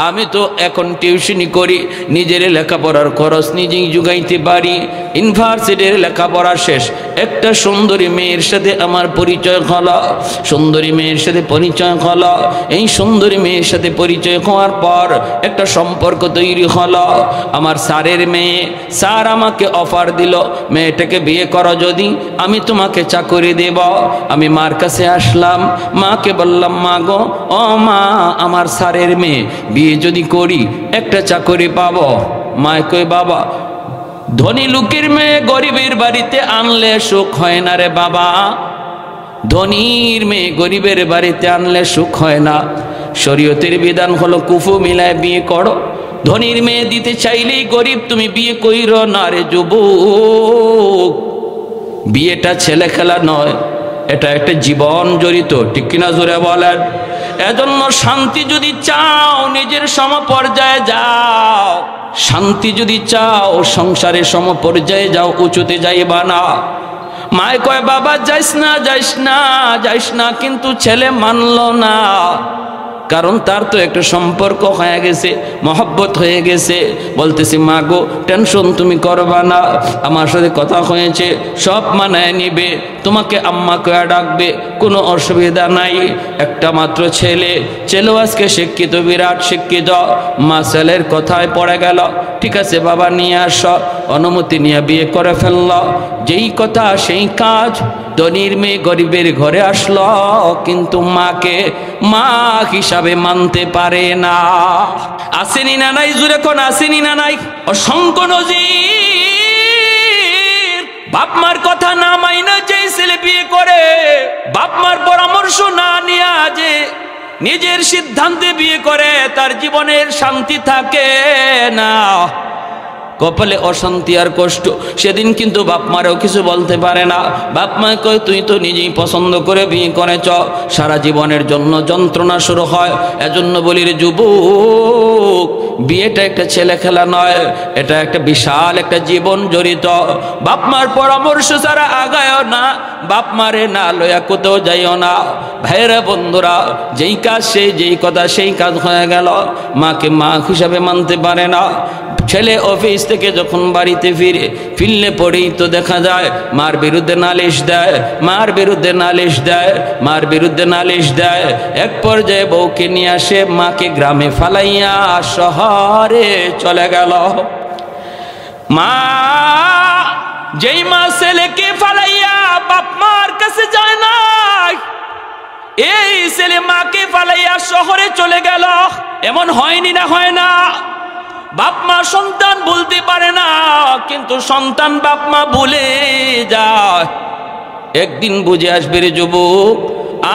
আমি তো এখন টিউশনি করি, নিজের লেখাপড়ার খরচ নিজেই জুগাইতে পারি। ইউনিভার্সিটির লেখাপড়া শেষ, একটা সুন্দরী মেয়ের সাথে আমার পরিচয় হলো। সুন্দরী মেয়ের সাথে পরিচয় হলো। এই সুন্দরী মেয়ের সাথে পরিচয় হওয়ার পর একটা সম্পর্ক তৈরি হলো। আমার স্যারের মেয়ে, স্যার আমাকে অফার দিল, মেয়েটাকে বিয়ে করো যদি, আমি তোমাকে চাকরি দেব। আমি মার কাছে আসলাম, মাকে বললাম, মা গো, ও মা, আমার স্যারের মেয়ে, বিয়ে যদি করি একটা চাকরি পাবো। মা কই, বাবা, ধনী লোকের মেয়ে গরিবের বাড়িতে আনলে সুখ হয় না রে বাবা। ধনীর মেয়ে গরিবের বাড়িতে আনলে সুখ হয় না। শরীয়তের বিধান হলো কুফু মিলায় বিয়ে করো। ধনীর মেয়ে দিতে চাইলেই গরিব তুমি বিয়ে কইরো না রে যুবক। বিয়েটা ছেলে খেলা নয়, এটা একটা জীবন জড়িত, ঠিক কিনা জোরে বলেন? এজন্য শান্তি যদি চাও নিজের সমপর্যায়ে যাও, শান্তি যদি চাও সংসারের সমপর্যায়ে যাও, উঁচুতে যাইবা না। মায় কয়, বাবা যাইস না, যাইস না, যাইস না, কিন্তু ছেলে মানলো না। কারণ তার তো একটা সম্পর্ক হয়ে গেছে, মহব্বত হয়ে গেছে। বলতেছি, মা গো, টেনশন তুমি করবা না, আমার সাথে কথা হয়েছে, সব মানায় নিবে, তোমাকে আম্মা কয়া ডাকবে, কোনো অসুবিধা নাই। একটা মাত্র ছেলে, ছেলেও আজকে শিক্ষিত, বিরাট শিক্ষিত। মা ছেলের কথায় পড়ে গেল, ঠিক আছে বাবা নিয়ে আস। অনুমতি নিয়ে বিয়ে করে ফেলল। যেই কথা সেই কাজ। ধনীর মেয়ে গরিবের ঘরে আসলো, কিন্তু মাকে মা হিসাবে মানতে পারে না। আসেনি না নাই? জুড়ে কোন আসেনি না নাই? অসংখ্য নজির। বাপ মার কথা না মাইনা যে ছেলে বিয়ে করে, বাপ মার পরামর্শ না নিয়ে যে নিজের সিদ্ধান্তে বিয়ে করে, তার জীবনের শান্তি থাকে না, কপালে অশান্তি আর কষ্ট। সেদিন কিন্তু বাপ মারেও কিছু বলতে পারে না। বাপ মা কয়, তুই তো নিজেই পছন্দ করে বিয়ে করেছ, সারা জীবনের জন্য যন্ত্রণা শুরু হয়। এজন্য বলি রে যুবক, বিয়েটা একটা ছেলে খেলা নয়, এটা একটা বিশাল একটা জীবন জড়িত। বাপ মার পরামর্শ ছাড়া আগায়ও না, বাপ মারে না লয়া কোথাও যাইও না। ভাইরা বন্ধুরা, যেই কাজ সেই, যেই কথা সেই কাজ হয়ে গেল। মাকে মা হিসাবে মানতে পারে না। ছেলে অফিস থেকে যখন বাড়িতে ফিরলে পরেই তো দেখা যায় মার বিরুদ্ধে নালিশ দেয়, মার বিরুদ্ধে নালিশ দেয়, মার বিরুদ্ধে নালিশ দেয়। এক পর্যায়ে বউকে নিয়ে আসে, মাকে গ্রামে ফালাইয়া শহরে চলে গেল। মা যেই মা ছেলেকে ফালাইয়া বাপ মার কাছে যায় না, এই ছেলে মাকে ফালাইয়া শহরে চলে গেল, এমন হয়নি না হয় না? বাপ মা সন্তান বলতে পারে না, কিন্তু সন্তান বাপ মা ভুলে যায়। একদিন বুঝে আসবে রে যুবক,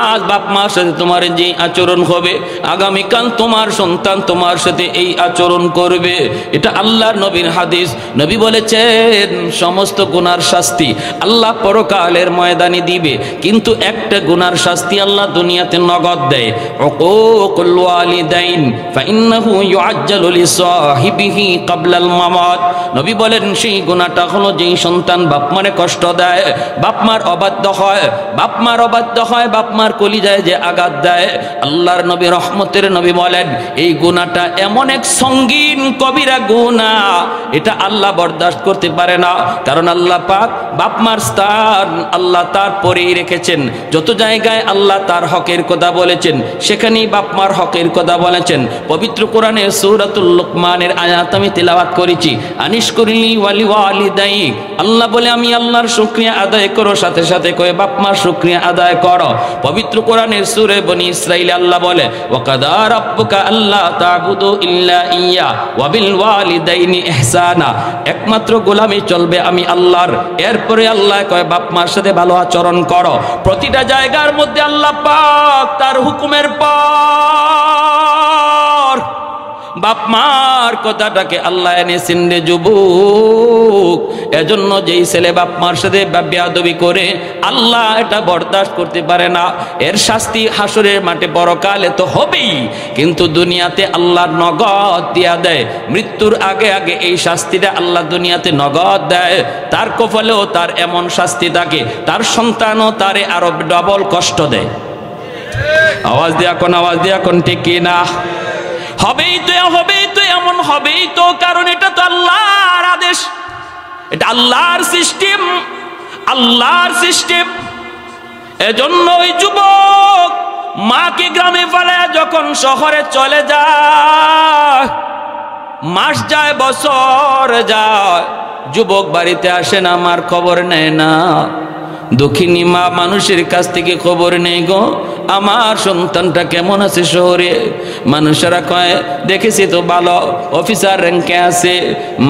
আজ বাপ মার সাথে তোমার যে আচরণ হবে, আগামীকাল তোমার সন্তান তোমার সাথে এই আচরণ করবে। এটা আল্লাহর নবীর হাদিস। নবী বলেছেন সমস্ত গুনার শাস্তি আল্লাহ পরকালের ময়দানে দিবে, কিন্তু একটা গুনার শাস্তি আল্লাহ দুনিয়াতে নগদ দেয়। উকুকুল ওয়ালিদাইন ফাইন্নাহু ইউআজ্জালু লিসাহিবিহি ক্বাবলাল মামাত। নবী বলেন সেই গুনাহটা হলো যেই সন্তান বাপ মারে কষ্ট দেয়, বাপ মার অবাধ্য হয়, বাপ মার অবাধ্য হয়, বাপ মার কলিজায় যে আঘাত দেয়, আল্লাহর নবী রহমতের নবী বলেন এই গুনাহটা এমন এক সঙ্গীন কবিরা গুনাহ, এটা আল্লাহ বরদাস্ত করতে পারে না। কারণ আল্লাহ পাক বাপ মার স্থান আল্লাহ তার পরেই রেখেছেন। যত জায়গায় আল্লাহ তার হকের কথা বলেছেন সেখানেই বাপ মার হকের কথা বলেছেন। পবিত্র কোরআনের সূরাতুল লুকমানের আয়াত আমি তেলাওয়াত করেছি, আনিশকুরলি ওয়ালি ওয়ালিদাই। আল্লাহ বলে আমি আল্লাহর শুকরিয়া আদায় করো, সাথে সাথে কয়ে বাপ মার শুকরিয়া আদায় করো। পবিত্র কোরআনের সূরা বনী ইসরাঈল আল্লাহ বলে ওয়াকাদা রাব্বুকা আল্লা তা'বুদু ইল্লা ইয়্যা ওয়া বিল ওয়ালিদাইনি ইহসানা। একমাত্র গোলামি চলবে আমি আল্লাহর। এরপরে আল্লাহ কয় বাপ মার সাথে ভালো আচরণ করো। প্রতিটা জায়গার মধ্যে আল্লাহ পাক তার হুকুমের পর বাপ মার কথাটাকে আল্লাহ এনেছেন রে যুবক। এজন্য যেই ছেলে বাপ মার সাথে বেয়াদবি করে আল্লাহ এটা বরদাস্ত করতে পারে না। এর শাস্তি হাসরের মাঠে পরকালে তো হবেই, কিন্তু দুনিয়াতে আল্লাহ নগদ দিয়া দেয়। মৃত্যুর আগে আগে এই শাস্তিটা আল্লাহ দুনিয়াতে নগদ দেয়। তার কপালেও তার এমন শাস্তি থাকে, তার সন্তানও তারে আরো ডবল কষ্ট দেয়। আওয়াজ দিয়া কোন ঠিক কি না? হবেই তো এমন হবেই তো, কারণ এটা তো আল্লাহর আদেশ, এটা আল্লাহর সিস্টেম, আল্লাহর সিস্টেম। এজন্য ওই যুবক মাকে গ্রামে ফেলে যখন শহরে চলে যায়, মাস যায় বছর যায়, যুবক বাড়িতে আসে না, মার খবর নেয় না। দুঃখিনী মা মানুষের কাছ থেকে খবর নেই গো, আমার সন্তানটা কেমন আছে শহরে। মানুষেরা কয় দেখেছি তো ভালো অফিসার র্যাঙ্কে আছে।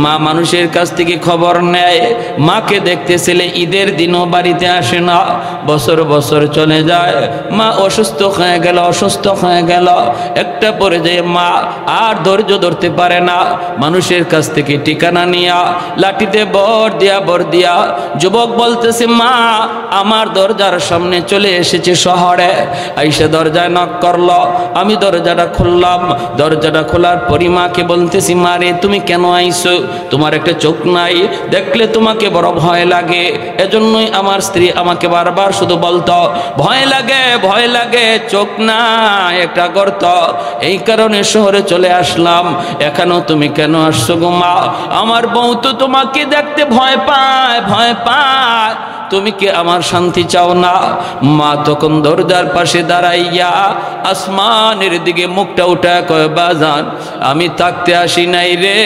মা মানুষের কাছ থেকে খবর নেয়, মাকে দেখতে ছেলে ঈদের দিনও বাড়িতে আসে না, বছর বছর চলে যায়। মা অসুস্থ হয়ে গেল। একটা পর্যায়ে মা আর ধৈর্য ধরতে পারে না, মানুষের কাছ থেকে ঠিকানা নিয়া লাঠিতে বর দিয়া যুবক বলতেছে মা আমার দরজার সামনে চলে এসেছে শহরে। আইসা দরজায় নক করলো, আমি দরজাটা খুললাম। দরজাটা খোলার পরই মাকে বলতেছি মারে তুমি কেন আইসো? তোমার একটা চোখ নাই, দেখলে তোমাকে বড় ভয় লাগে। এজন্যই আমার স্ত্রী আমাকে বারবার শুধু বলতো ভয় লাগে, চোখ নাই, একটা গর্ত। এই কারণে শহরে চলে আসলাম। এখনো তুমি কেন আসছো গো মা? আমার বউ তো তোমাকে দেখতে ভয় পায়, তুমি কি আমার শান্তি চাও না? মা তখন দরজার পাশে দাঁড়াইয়া আসমানের দিকে মুখটা উঠা কয় বাজান আমি থাকতে আসি নাই রে,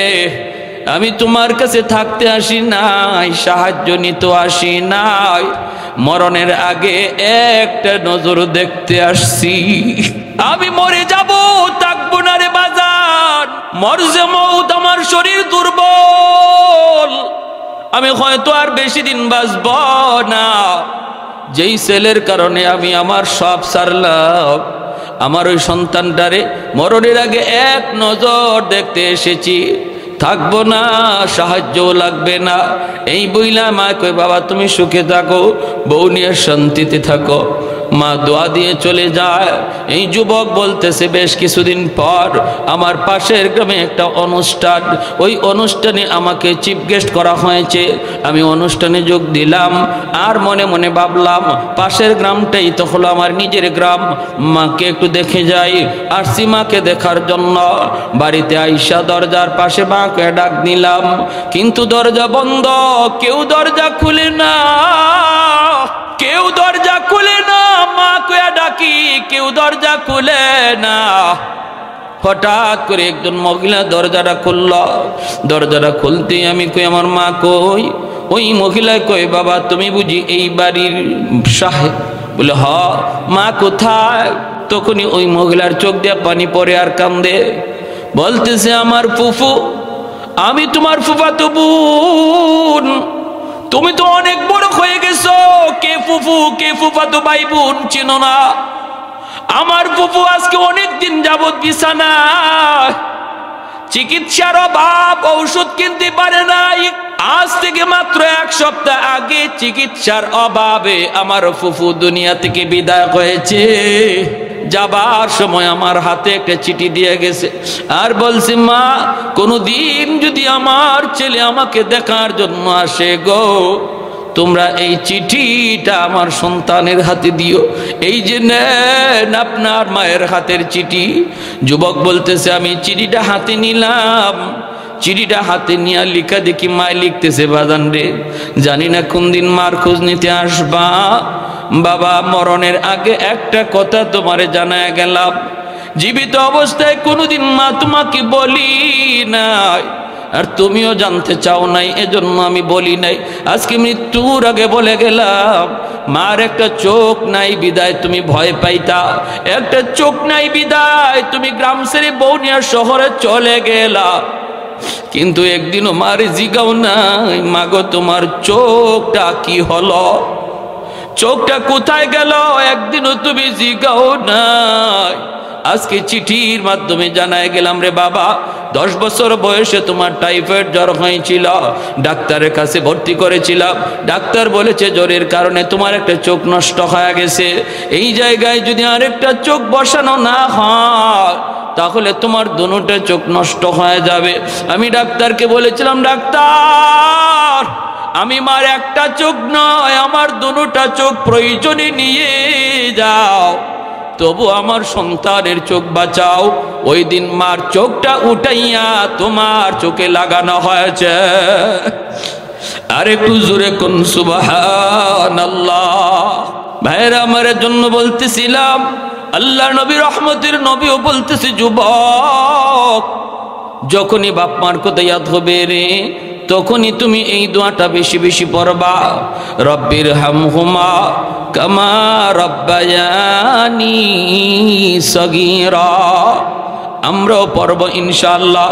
আমি তোমার কাছে থাকতে আসি নাই, সাহায্য নিতে আসি নাই, মরণের আগে একটা নজর দেখতে আসছি। আমি মরে যাব, থাকবো না রে বাজান, মরজে মউত, আমার শরীর দুর্বল, আমি হয়তো আর বেশি দিন বাঁচব না। যেই ছেলের কারণে আমি আমার সব ছাড়লাম, আমার ওই সন্তানটারে মরণের আগে এক নজর দেখতে এসেছি, থাকবো না, সাহায্যও লাগবে না। এই বইলা মা কই বাবা তুমি সুখে থাকো, বউ নিয়ে শান্তিতে থাকো। মা দোয়া দিয়ে চলে যায়। এই যুবক বলতেছে বেশ কিছুদিন পর আমার পাশের গ্রামে একটা অনুষ্ঠান, ওই অনুষ্ঠানে আমাকে চিফ গেস্ট করা হয়েছে। আমি অনুষ্ঠানে যোগ দিলাম আর মনে মনে ভাবলাম পাশের গ্রামটাই তো হলো আমার নিজের গ্রাম, মাকে একটু দেখে যাই। আসছি মাকে দেখার জন্য। বাড়িতে আইসা দরজার পাশে মাকে ডাক দিলাম, কিন্তু দরজা বন্ধ, কেউ দরজা খুলে না, কেউ দরজা খুলে না। মা কয়া ডাকি, কেউ দরজা খুলে না। হঠাৎ করে একজন মহিলা দরজাটা খুলল। দরজাটা খুলতেই আমি কই আমার মা কই? ওই মহিলায় কয়, বাবা তুমি বুঝি এই বাড়ির সাহেব? বলে হ। মা কোথায়? তখনই ওই মহিলার চোখ দিয়ে পানি পড়ে আর কান্দে, বলতেছে আমার ফুফু, আমি তোমার ফুফাতো বোন, তুমি তো অনেক বড় হয়ে গেছো, কে ফুফু কে ফুফাতো ভাই বোন চিনো না? আমার ফুফু আজকে অনেক দিন যাবত বিছানা, চিকিৎসার অভাব, ঔষধ কিনতে পারে নাই। আজ থেকে মাত্র 1 সপ্তাহ আগে চিকিৎসার অভাবে আমার ফুফু দুনিয়া থেকে বিদায় হয়েছে। যাবার সময় আমার হাতে একটা চিঠি দিয়ে গেছে আর বলছে, মা কোনদিন যদি আমার ছেলে আমাকে দেখার জন্য আসে গো, তোমরা এই চিঠিটা আমার সন্তানের হাতে দিও। এই যে নেন আপনার মায়ের হাতের চিঠি। যুবক বলতেছে, আমি চিঠিটা হাতে নিলাম, চিঠিটা হাতে নিয়ে লিখা দেখি মায় লিখতেছে, বাজান রে জানি না কোন দিন মার খোঁজ নিতে আসবা, বাবা মরণের আগে একটা কথা তোমারে জানায় গেলাম, জীবিত অবস্থায় কোনোদিন মা তোমাকে বলি নাই, আর তুমিও জানতে চাও নাই, এজন্য আমি বলি নাই। আজকে মৃত্যুর আগে বলে গেলাম, মার একটা চোখ নাই বিদায় তুমি ভয় পাইতা, একটা চোখ নাই বিদায় তুমি গ্রাম ছেড়ে বৌনিয়া শহরে চলে গেলা, কিন্তু একদিনও মারে জিগাও নাই, মাগো তোমার চোখটা কি হলো, চোখটা কোথায় গেল, একদিনও তুমি জিগাও নাই। আজকে চিঠির মাধ্যমে জানায় গেলাম, রে বাবা 10 বছর বয়সে তোমার টাইফয়েড জ্বর হয়েছিল, ডাক্তারের কাছে ভর্তি করেছিলাম, ডাক্তার বলেছে জ্বরের কারণে তোমার একটা চোখ নষ্ট হয়ে গেছে, এই জায়গায় যদি আরেকটা চোখ বসানো না হয় তাহলে তোমার দুটো চোখ নষ্ট হয়ে যাবে। আমি ডাক্তারকে বলেছিলাম, ডাক্তার আমি মার একটা চোখ নয়, আমার দুটো চোখ প্রয়োজনে নিয়ে যাও, তবু আমার সন্তানের চোখ বাঁচাও। ওই দিন মার চোখটা উঠাইয়া তোমার চোখে লাগানো হয়েছে। আর একটু জোরে কোন সুবহানাল্লাহ। ভাইরা আমার জন্য বলতেছিলাম, আল্লাহ নবী রহমতের নবীও বলতেছে, যুবক যখনই বাপ মার কথা ইয়াদ হবে রে, তখনই তুমি এই দোয়াটা বেশি বেশি পড়বা, রব্বির হামহুমা কামা রব্বায়ানি সগীরা। আমরাও পড়ব ইনশাআল্লাহ,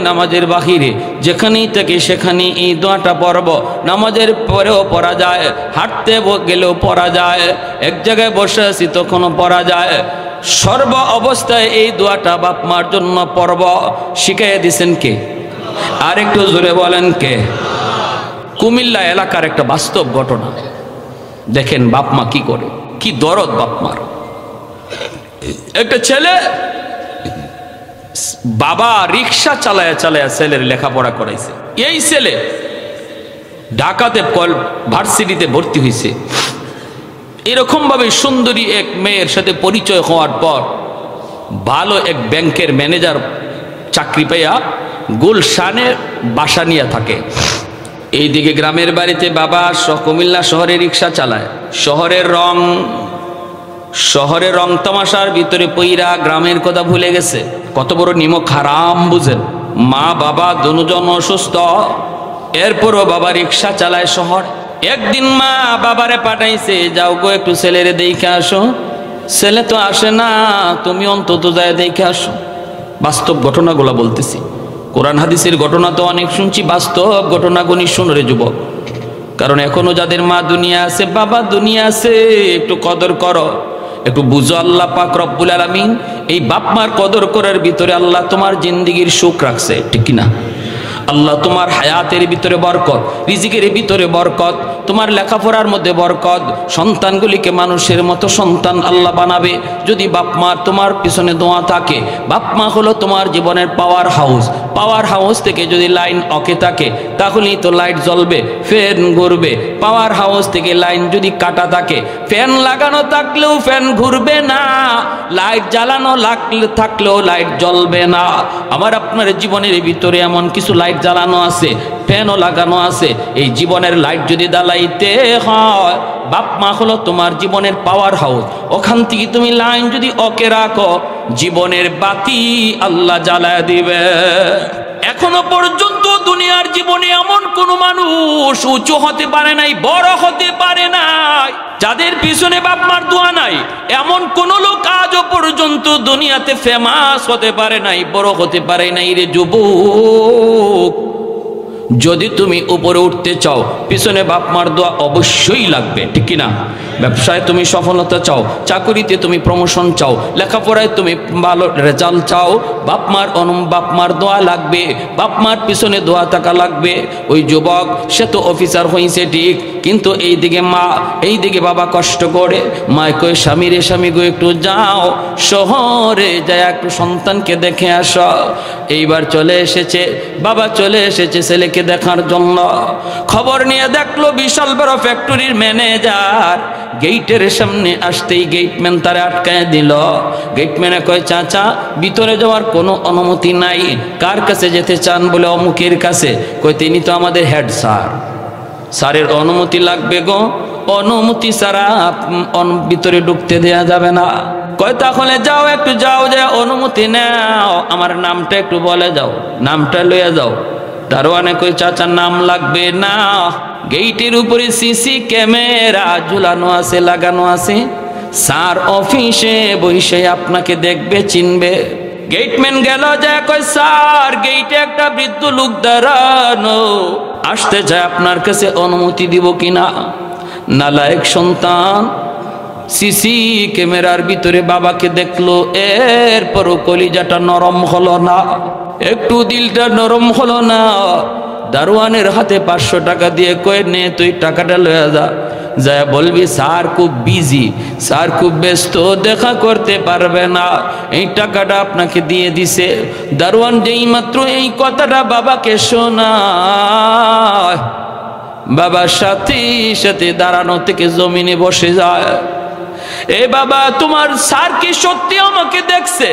নামাজের বাহিরে যেখানেই থেকে সেখানে এই দোয়াটা পড়ব, নামাজের পরেও পড়া যায়, হাঁটতে গেলেও পড়া যায়, এক জায়গায় বসে আছি তখনও পড়া যায়, সর্ব অবস্থায় এই দোয়াটা বাপ মার জন্য পড়ব। শিখাইয়া দিছেন কে? আর একটু জোরে বলেন কে? কুমিল্লা এলাকার একটা বাস্তব ঘটনা দেখেন, বাপ মা কি করে, কি দরদ বাপ মার। একটা ছেলে, বাবা রিক্সা চালায়া চালায়া ছেলের লেখাপড়া করাইছে। এই ছেলে ঢাকাতে ভার্সিটিতে ভর্তি হয়েছে। এরকম ভাবে সুন্দরী এক মেয়ের সাথে পরিচয় হওয়ার পর ভালো এক ব্যাংকের ম্যানেজার চাকরি পেয়া গুলশানে বাসা নিয়ে থাকে। এইদিকে গ্রামের বাড়িতে বাবা কুমিল্লা শহরে রিক্সা চালায়। শহরের রং তামাশার ভিতরে পইরা গ্রামের কথা ভুলে গেছে। কত বড় নিমক হারাম বুঝেন। মা বাবা দুজন অসুস্থ, এরপরও বাবা রিক্সা চালায় শহর। একদিন মা বাবারে পাঠাইছে, যাও গো একটু ছেলেরে দেখে আসো। ছেলে তো আসে না, তুমি অন্তত যায় দেখে আসো। বাস্তব ঘটনাগুলো বলতেছি, কোরআন হাদিসের ঘটনা তো অনেক শুনছি, বাস্তব ঘটনাগুলি শুনো রে যুবক। কারণ এখনো যাদের মা দুনিয়া আছে, বাবা দুনিয়া আছে, একটু কদর করো, একটু বুঝো। আল্লাহ পাক রব্বুল আলামিন এই বাপ মার কদর করার ভিতরে আল্লাহ তোমার জিন্দিগির সুখ রাখছে, ঠিক কিনা? আল্লাহ তোমার হায়াতের ভিতরে বরকত, রিজিকের ভিতরে বরকত, তোমার লেখাপড়ার মধ্যে বরকত, সন্তানগুলিকে মানুষের মতো সন্তান আল্লাহ বানাবে যদি বাপ মার তোমার পিছনে দোয়া থাকে। বাপ মা হলো তোমার জীবনের পাওয়ার হাউস। পাওয়ার হাউস থেকে যদি লাইন অকে থাকে তাহলেই তো লাইট জ্বলবে, ফ্যান ঘুরবে। পাওয়ার হাউস থেকে লাইন যদি কাটা থাকে, ফ্যান লাগানো থাকলেও ফ্যান ঘুরবে না, লাইট জ্বালানো থাকলেও লাইট জ্বলবে না। আমার আপনার জীবনের ভিতরে এমন কিছু লাইট জ্বালানো আছে, ফ্যানও লাগানো আছে। এই জীবনের লাইট যদি জ্বালাইতে হয়, বাপ মা হলো তোমার জীবনের পাওয়ার হাউস। ওখান থেকে তুমি লাইন যদি ওকে রাখো, জীবনের বাতি আল্লাহ জ্বালায় দিবে। এখনো পর্যন্ত দুনিয়ার জীবনে এমন কোনো মানুষ উঁচু হতে পারে নাই, বড় হতে পারে নাই, যাদের পিছনে বাপ মার দোয়া নাই, এমন কোন লোক আজও পর্যন্ত দুনিয়াতে ফেমাস হতে পারে নাই, বড় হতে পারে নাই। রে যুবক, যদি তুমি উপরে উঠতে চাও, পিছনে বাপ মার দোয়া অবশ্যই লাগবে, ঠিক কিনা? ব্যবসায় তুমি সফলতা চাও, চাকরিতে তুমি প্রমোশন চাও, লেখাপড়ায় তুমি ভালো রেজাল্ট চাও, বাপ মার দোয়া লাগবে, বাপ মার পিছনে দোয়া থাকা লাগবে। ওই যুবক সে তো অফিসার হয়েছে ঠিক, কিন্তু এইদিকে মা, এইদিকে বাবা কষ্ট করে। মায় কই, স্বামী রে স্বামী গো, একটু যাও শহরে যায় একটু সন্তানকে দেখে আসো। এইবার চলে এসেছে বাবা, চলে এসেছে ছেলেকে দেখার জন্য। খবর নিয়ে দেখলো বিশাল বড় ফ্যাক্টরির ম্যানেজার। গেটের সামনে আসতেই গেটম্যান তারে আটকায় দিল। গেটম্যানে কয়, চাচা ভিতরে যাওয়ার কোনো অনুমতি নাই। কার কাছে যেতে চান? বলে অমুকের কাছে। কয়, তিনি তো আমাদের হেড স্যার, স্যারের অনুমতি লাগবে গো, অনুমতি ছাড়া ভিতরে ঢুকতে দেয়া যাবে না। কয়, তাহলে যাও, একটু যাও, যা অনুমতি নাও, আমার নামটা একটু বলে যাও, নামটা লইয়া যাও। দারোয়ানে কই, চাচা নাম লাগবে না, গেটের উপরে সিসি ক্যামেরা ঝুলানো আছে, লাগানো আছে, স্যার অফিসে বসে আপনাকে দেখবে, চিনবে। গেটম্যান গেল, যায় কয়, স্যার গেটে একটা বৃদ্ধ লোক দাঁড়ানো, আসতে চায়, আপনার কাছে অনুমতি দিব কিনা? নালায়েক সন্তান সিসি ক্যামেরার ভিতরে বাবাকে দেখলো, এরপরও কলিজাটা নরম হলো না, একটু দিলটা নরম হলো না। দারোয়ানের হাতে 500 টাকা দিয়ে কয়ে, নে তুই টাকাটা লয়ে যা, যায় বলবি স্যার খুব বিজি, স্যার খুব ব্যস্ত, দেখা করতে পারবে না, এই টাকাটা আপনাকে দিয়ে দিছে। দারোয়ান যেই মাত্র এই কথাটা বাবাকে শোনায়, বাবার সাথে সাথে দাঁড়ানো থেকে জমিনে বসে যায়। এ বাবা, তোমার স্যার কি সত্যি আমাকে দেখছে?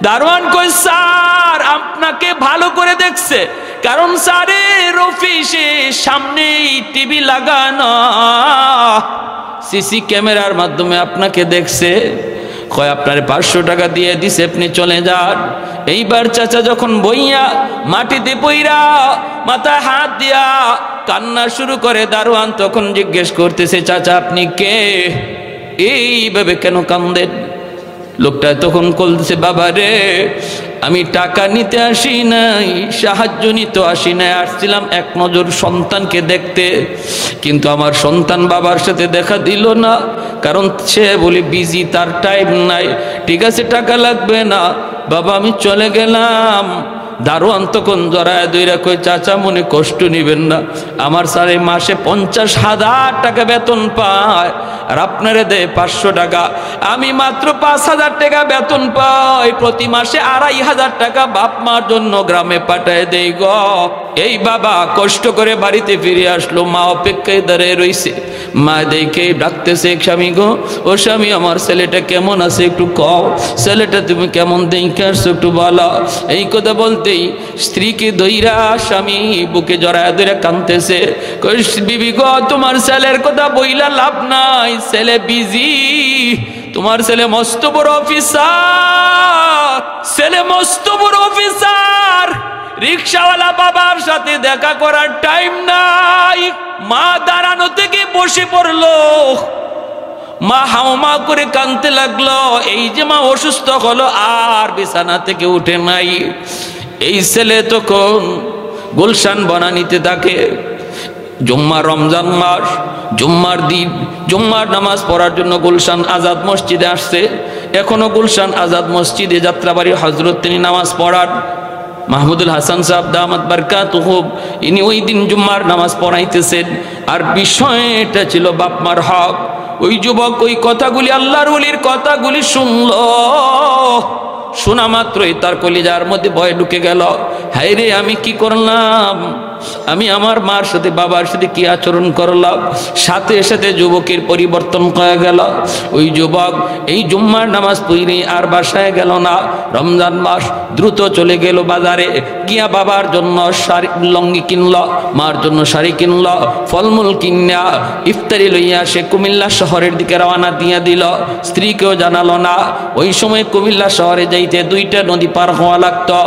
দারোয়ান কই, স্যার আপনাকে ভালো করে দেখছে, কারণ স্যারের অফিসে সামনেই টিভি লাগানো, সিসি ক্যামেরার মাধ্যমে আপনাকে দেখছে। কয়, আপনার 500 টাকা দিয়ে দিছে, আপনি চলে যান। এইবার চাচা যখন বইয়া মাটিতে পইরা মাথায় হাত দিয়া কান্না শুরু করে, দারোয়ান তখন জিজ্ঞেস করতেছে, চাচা আপনি কে? এইভাবে কেন কান্দেন? লোকটা তখন বলতেছে, বাবা রে, আমি টাকা নিতে আসি নাই, সাহায্য নিতে আসি নাই, আসছিলাম এক নজর সন্তানকে দেখতে, কিন্তু আমার সন্তান বাবার সাথে দেখা দিল না, কারণ সে বলে বিজি, তার টাইম নাই। ঠিক আছে, টাকা লাগবে না বাবা, আমি চলে গেলাম। দারোয়ান তখন জড়ায় দইরা কই, চাচা মনে কষ্ট নিবেন না, আমার স্যার মাসে 50,000 টাকা বেতন পায়, আর আপনারে দেয় 500 টাকা, আমি মাত্র 5,000 টাকা বেতন পাই, প্রতি মাসে 2,500 টাকা বাপ মার জন্য গ্রামে পাঠায় দেই গো। এই বাবা কষ্ট করে বাড়িতে ফিরে আসলো, মা অপেক্ষায় দাঁড়িয়ে রইছে। মা দেখে ডাকতেছে, স্বামী গো, ও স্বামী আমার ছেলেটা কেমন আছে একটু কও, ছেলেটা তুমি কেমন দেখে আসছো একটু বলো। এই কথা বলতেই স্ত্রীকে দইরা স্বামী বুকে জড়ায় ধরে কাঁদতেছে। কই, বিবি গো, তোমার ছেলের কথা বইলা লাভ নাই, ছেলে বিজি, তোমার ছেলে মস্ত বড় অফিসার, ছেলে মস্ত বড় অফিসার, রিক্সাওয়ালা বাবার সাথে দেখা করার টাইম নাই। মা দাঁড়ানো থেকে বসে পড়লো, মা হাওমা করে কাঁদতে লাগলো। এই যে মা অসুস্থ হলো, আর বিছানা থেকে উঠে নাই। এই ছেলে তখন গুলশান বনানীতে থাকে। জুম্মা, রমজান মাস, জুম্মার দিন, জুম্মার নামাজ পড়ার জন্য গুলশান আজাদ মসজিদে আসছে। এখনো গুলশান আজাদ মসজিদে যাত্রাবাড়ি হজরত তিনি নামাজ পড়ান। মাহমুদুল হাসান সাহেব দামাত বারকাতুহু, ইনি ওই দিন জুম্মার নামাজ পড়াইতেছেন, আর বিষয়টা ছিল বাপমার হক। ওই যুবক ওই কথাগুলি, আল্লাহর ওলির কথাগুলি শুনল, শোনা মাত্রই তার কলিজার মধ্যে ভয় ঢুকে গেল। হায় রে, আমি কি করলাম, আমি আমার মার সাথে বাবার সাথে কি আচরণ করলাম। সাথে সাথে যুবকের পরিবর্তন হয়ে গেল। ওই যুবক এই জুম্মার নামাজ পড়ে আর বাসায় গেল না। রমজান মাস, দ্রুত চলে গেল বাজারে, গিয়া বাবার জন্য শাড়ি লঙ্গি কিনল, মার জন্য শাড়ি কিনল, ফলমূল কিনা ইফতারি লইয়া সে কুমিল্লা শহরের দিকে রওনা দিয়ে দিল। স্ত্রীকেও জানালো না। ওই সময় কুমিল্লা শহরে যাইতে 2টা নদী পার হওয়া লাগতো,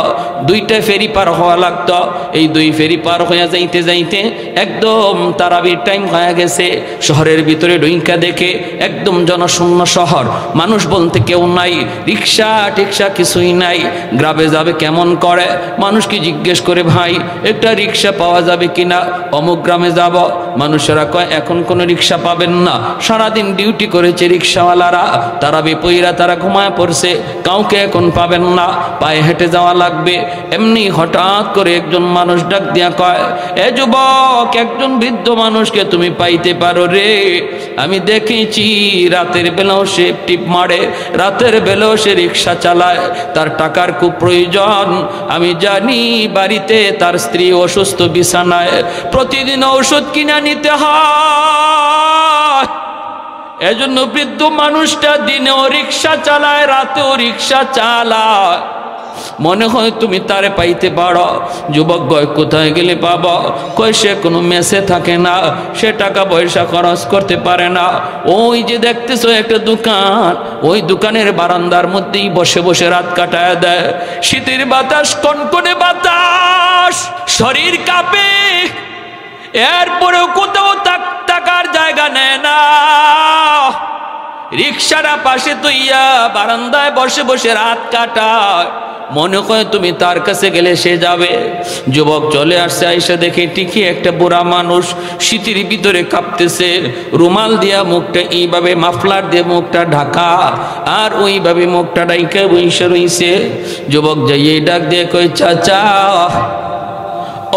2টা ফেরি পার হওয়া লাগতো। এই 2 ফেরি পার হয়ে যাইতে যাইতে একদম তারাবির টাইম হয়ে গেছে। শহরের ভিতরে ডুইকা দেখে একদম জনশূন্য শহর, মানুষ বলতে কেউ নাই, রিক্সা টিক্সা কিছুই নাই। গ্রামে যাবে কেমন করে, মানুষকে জিজ্ঞেস করে ভাই একটা রিক্সা পাওয়া যাবে কিনা, অমুক গ্রামে যাব। মানুষেরা কয় এখন কোনো রিক্সা পাবেন না, সারাদিন ডিউটি করেছে রিক্সাওয়ালারা, তারাবি পইরা তারা ঘুমায় পড়ছে, কাউকে এখন পাবেন না, পায়ে হেঁটে যাওয়া লাগবে। এমনি হঠাৎ করে একজন মানুষ ডাক দিয়া কয়, এ যুবক, একজন বৃদ্ধ মানুষকে তুমি পাইতে পারো রে? আমি দেখেছি রাতের বেলাও সে টিপ মারে, রাতের বেলাও সে রিক্সা চালায়, তার টাকার খুব প্রয়োজন। আমি জানি বাড়িতে তার স্ত্রী অসুস্থ, বিছানায়, প্রতিদিন ঔষধ কিনা নিতে হয়। এজন্য বৃদ্ধ মানুষটা দিনেও রিক্সা চালায়, রাতেও রিক্সা চালায়। মনে হয় তুমি তারে পাইতে পারো। যুবক কয় কোথায় গেলে পাবো? কয় সে কোনো মেসে থাকে না, সে টাকা পয়সা খরচ করতে পারে না। ওই যে দেখতেছো একটা দোকান, ওই দোকানের বারান্দার মধ্যেই বসে বসে রাত কাটায় দেয়। শীতের বাতাস, কনকনে বাতাস, শরীর কাঁপে, এরপরেও কোথাও টাকার জায়গা নেয় না। রিক্সাটা পাশে তুইয়া বারান্দায় বসে বসে রাত কাটায়। মনে হয় তুমি তার কাছে গেলে সে যাবে। যুবক চলে আসছে, আইসা দেখে ঠিকই একটা বুড়া মানুষ শীতের ভিতরে কাঁপতেছে, রুমাল দিয়া মুখটা এইভাবে, মাফলার দিয়ে মুখটা ঢাকা, আর ওইভাবে মুখটা ডাইকা বইসা রইছে। যুবক যাইয়ে ডাক দিয়ে কই, চাচা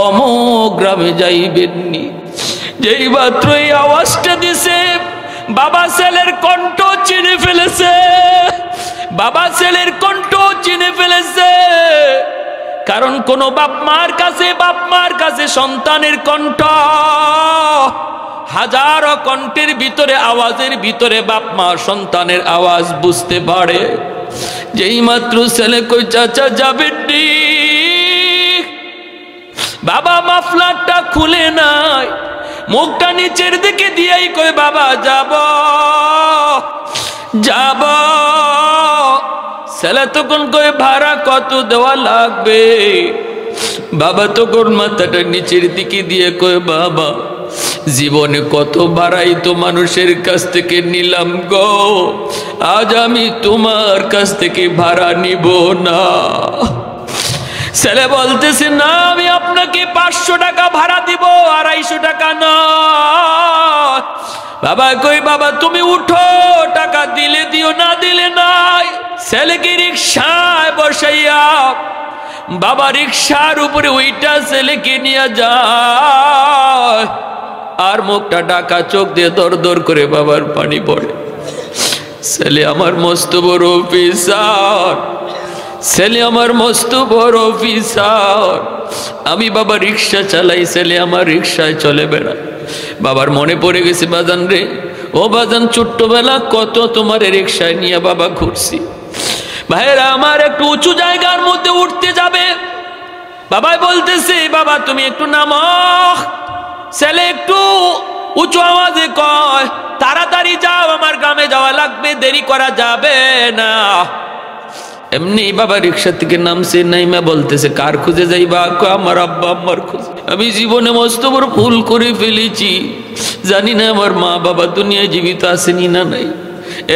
অমুক গ্রামে যাইবেননি? যেই মাত্র এই আওয়াজটা দিছে, বাবা ছেলের কণ্ঠ চিনে ফেলেছে, বাবা ছেলের কণ্ঠ চিনে ফেলেছে। কারণ কোন বাপ মার কাছে সন্তানের কণ্ঠ হাজারো কণ্ঠের ভিতরে, আওয়াজের ভিতরে বাপ মা সন্তানের আওয়াজ বুঝতে পারে। যেই মাত্র ছেলে কই, চাচা যাবেন নি? বাবা মাফলারটা খুলে নাই, মুখটা নিচের দিকে দিয়েই কই, বাবা যাব যাব। ছেলে তখন কই, ভাড়া কত দেওয়া লাগবে? বাবা তখন মাথাটা নিচের দিকে দিয়ে কই, বাবা জীবনে কত ভাড়াই তো মানুষের কাছ থেকে নিলাম গো, আজ আমি তোমার কাছ থেকে ভাড়া নিব না। ছেলে বলতেছে, না আমি আপনাকে 500 টাকা ভাড়া দিব, 250 টাকা না। বাবা কই, বাবা তুমি উঠো, টাকা দিলে দিও, না দিলে নাই। ছেলেকে রিক্সায় বসাইয়া বাবা রিক্সার উপরে ওইটা ছেলেকে নিয়ে যায়, আর মুখটা ঢাকা, চোখ দিয়ে দর দর করে বাবার পানি পড়ে। ছেলে আমার মস্ত বড় অফিসার, ছেলে আমার মস্ত বড় অফিসার, আমি বাবা রিক্সা চালাই, ছেলে আমার রিক্সায় চলে বেড়ায়। বাবার মনে পড়ে গেছে, বাজান রে, ও বাজান ছোট্টবেলা কত তোমার রিক্সায় নিয়ে বাবা ঘুরছি। ভাইরা আমার একটু উঁচু জায়গার মধ্যে উঠতে যাবে, বাবাই বলতেছে, বাবা তুমি একটু নামো। ছেলে একটু উঁচু আওয়াজে কয়, তাড়াতাড়ি যাও, আমার গ্রামে যাওয়া লাগবে, দেরি করা যাবে না। এমনি বাবা রিক্সা থেকে নামছে, নাইমা বলতেছে, কার খুঁজে যাইবা? আমার আব্বা আম্মার খুঁজে। আমি জীবনে মস্ত বড় ভুল করে ফেলেছি, জানি না আমার মা বাবা দুনিয়ায় জীবিত আছেনি না নাই।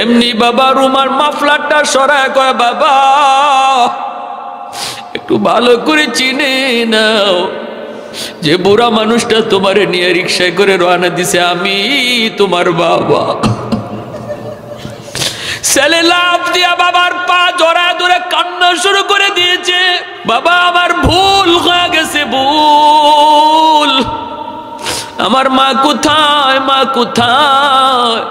এমনি বাবা রুমার মাফলারটা সরায় কয়, বাবা একটু ভালো করে চিনে নাও, যে বুড়া মানুষটা তোমারে নিয়ে রিক্সায় করে রওনা দিছে আমি তোমার বাবা। ছেলে লাফ দিয়া বাবার পা জড়া ধরে কান্না শুরু করে দিয়েছে, বাবা আমার ভুল হয়ে গেছে, ভুল, আমার মা কোথায়, মা কোথায়?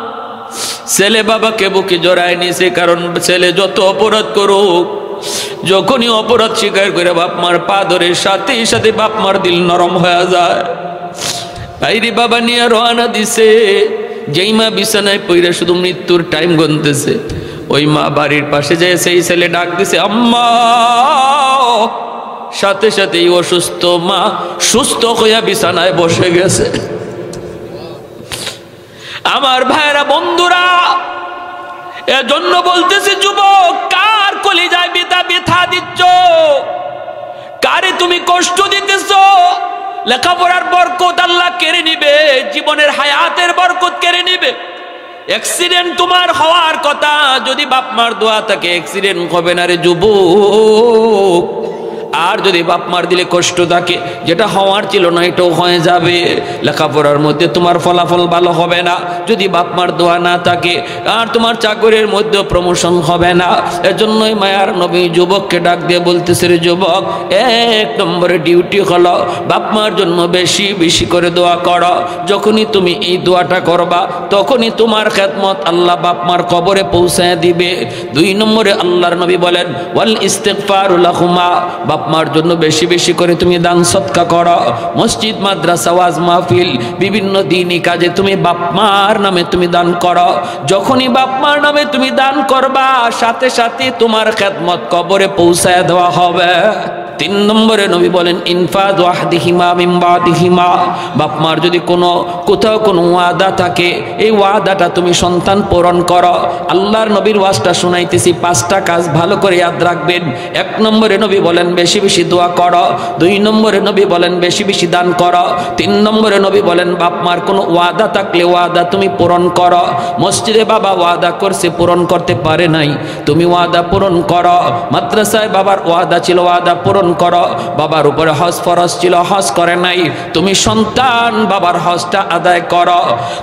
ছেলে বাবাকে বুকে জড়ায় নিছে, কারণ ছেলে যত অপরাধ করুক, যখনই অপরাধ স্বীকার করে বাপ মার পা ধরে, সাথে সাথে বাপ মার দিল নরম হয়ে যায়। বাইরে বাবা নিয়ে রওনা দিছে। যেই মা বিছানায় পইরা শুধু মৃত্যুর টাইম গুনতেছে, ওই মা বাড়ির পাশে যায়, সেই ছেলে ডাক দিছে, আম্মা। সাথে সাথে অসুস্থ মা সুস্থ হইয়া বিছানায় বসে গেছে। আমার ভাইরা বন্ধুরা, এজন্য বলতেছে, যুবক কার কলিজায় ব্যথা দিচ্ছ, কারে তুমি কষ্ট দিতেছ? লেখাপড়ার বরকত আল্লাহ কেড়ে নিবে, জীবনের হায়াতের বরকত কেড়ে নিবে। অ্যাক্সিডেন্ট তোমার হওয়ার কথা, যদি বাপ মার দোয়া থাকে অ্যাক্সিডেন্ট হবে না রে যুবক। আর যদি বাপ মার দিলে কষ্ট থাকে, যেটা হওয়ার ছিল না এটাও হয়ে যাবে। লেখাপড়ার মধ্যে তোমার ফলাফল ভালো হবে না যদি বাপ মার দোয়া না থাকে, আর তোমার চাকরির মধ্যে প্রমোশন হবে না। এজন্যই মায়ার নবী যুবককে ডাক দিয়ে বলতেছে, রে যুবক, 1 নম্বরে ডিউটি হলো বাপ মার জন্য বেশি বেশি করে দোয়া করো। যখনই তুমি এই দোয়াটা করবা তখনই তোমার খেদমত আল্লাহ বাপ মার কবরে পৌঁছায় দিবে। 2 নম্বরে আল্লাহর নবী বলেন, ওয়াল ইস্তিগফারু লাহুমা, বাপ মার জন্য বেশি বেশি করে তুমি দান সদকা করো। মসজিদ, মাদ্রাসা, ওয়াজ মাহফিল, বিভিন্ন দিনই কাজে তুমি বাপ মার নামে তুমি দান করো। যখনই বাপ মার নামে তুমি দান করবা, সাথে সাথে তোমার খেদমত কবরে পৌঁছায় দেওয়া হবে। 3 নম্বরে নবী বলেন, ইনফাদ ওয়াহদিহিমা মিন বাদিহিমা, বাপ মার যদি কোথাও কোনো ওয়াদা থাকে, এই ওয়াদাটা তুমি সন্তান পূরণ করো। আল্লাহর নবীর ওয়াজটা শুনাইতেছি, 5টা কাজ ভালো করে ইয়াদ রাখবেন। 1 নম্বরে নবী বলেন বেশি বেশি দোয়া করো। 2 নম্বরে নবী বলেন বেশি বেশি দান করো। 3 নম্বরে নবী বলেন বাপ মার কোনো ওয়াদা থাকলে ওয়াদা তুমি পূরণ করো। মসজিদে বাবা ওয়াদা করছে, পূরণ করতে পারে নাই, তুমি ওয়াদা পূরণ করো। মাদ্রাসায় বাবার ওয়াদা ছিল, ওয়াদা পূরণ করো। বাবার উপরে হজ ফরজ ছিল, হজ করে নাই, তুমি সন্তান বাবার হজটা আদায় করো।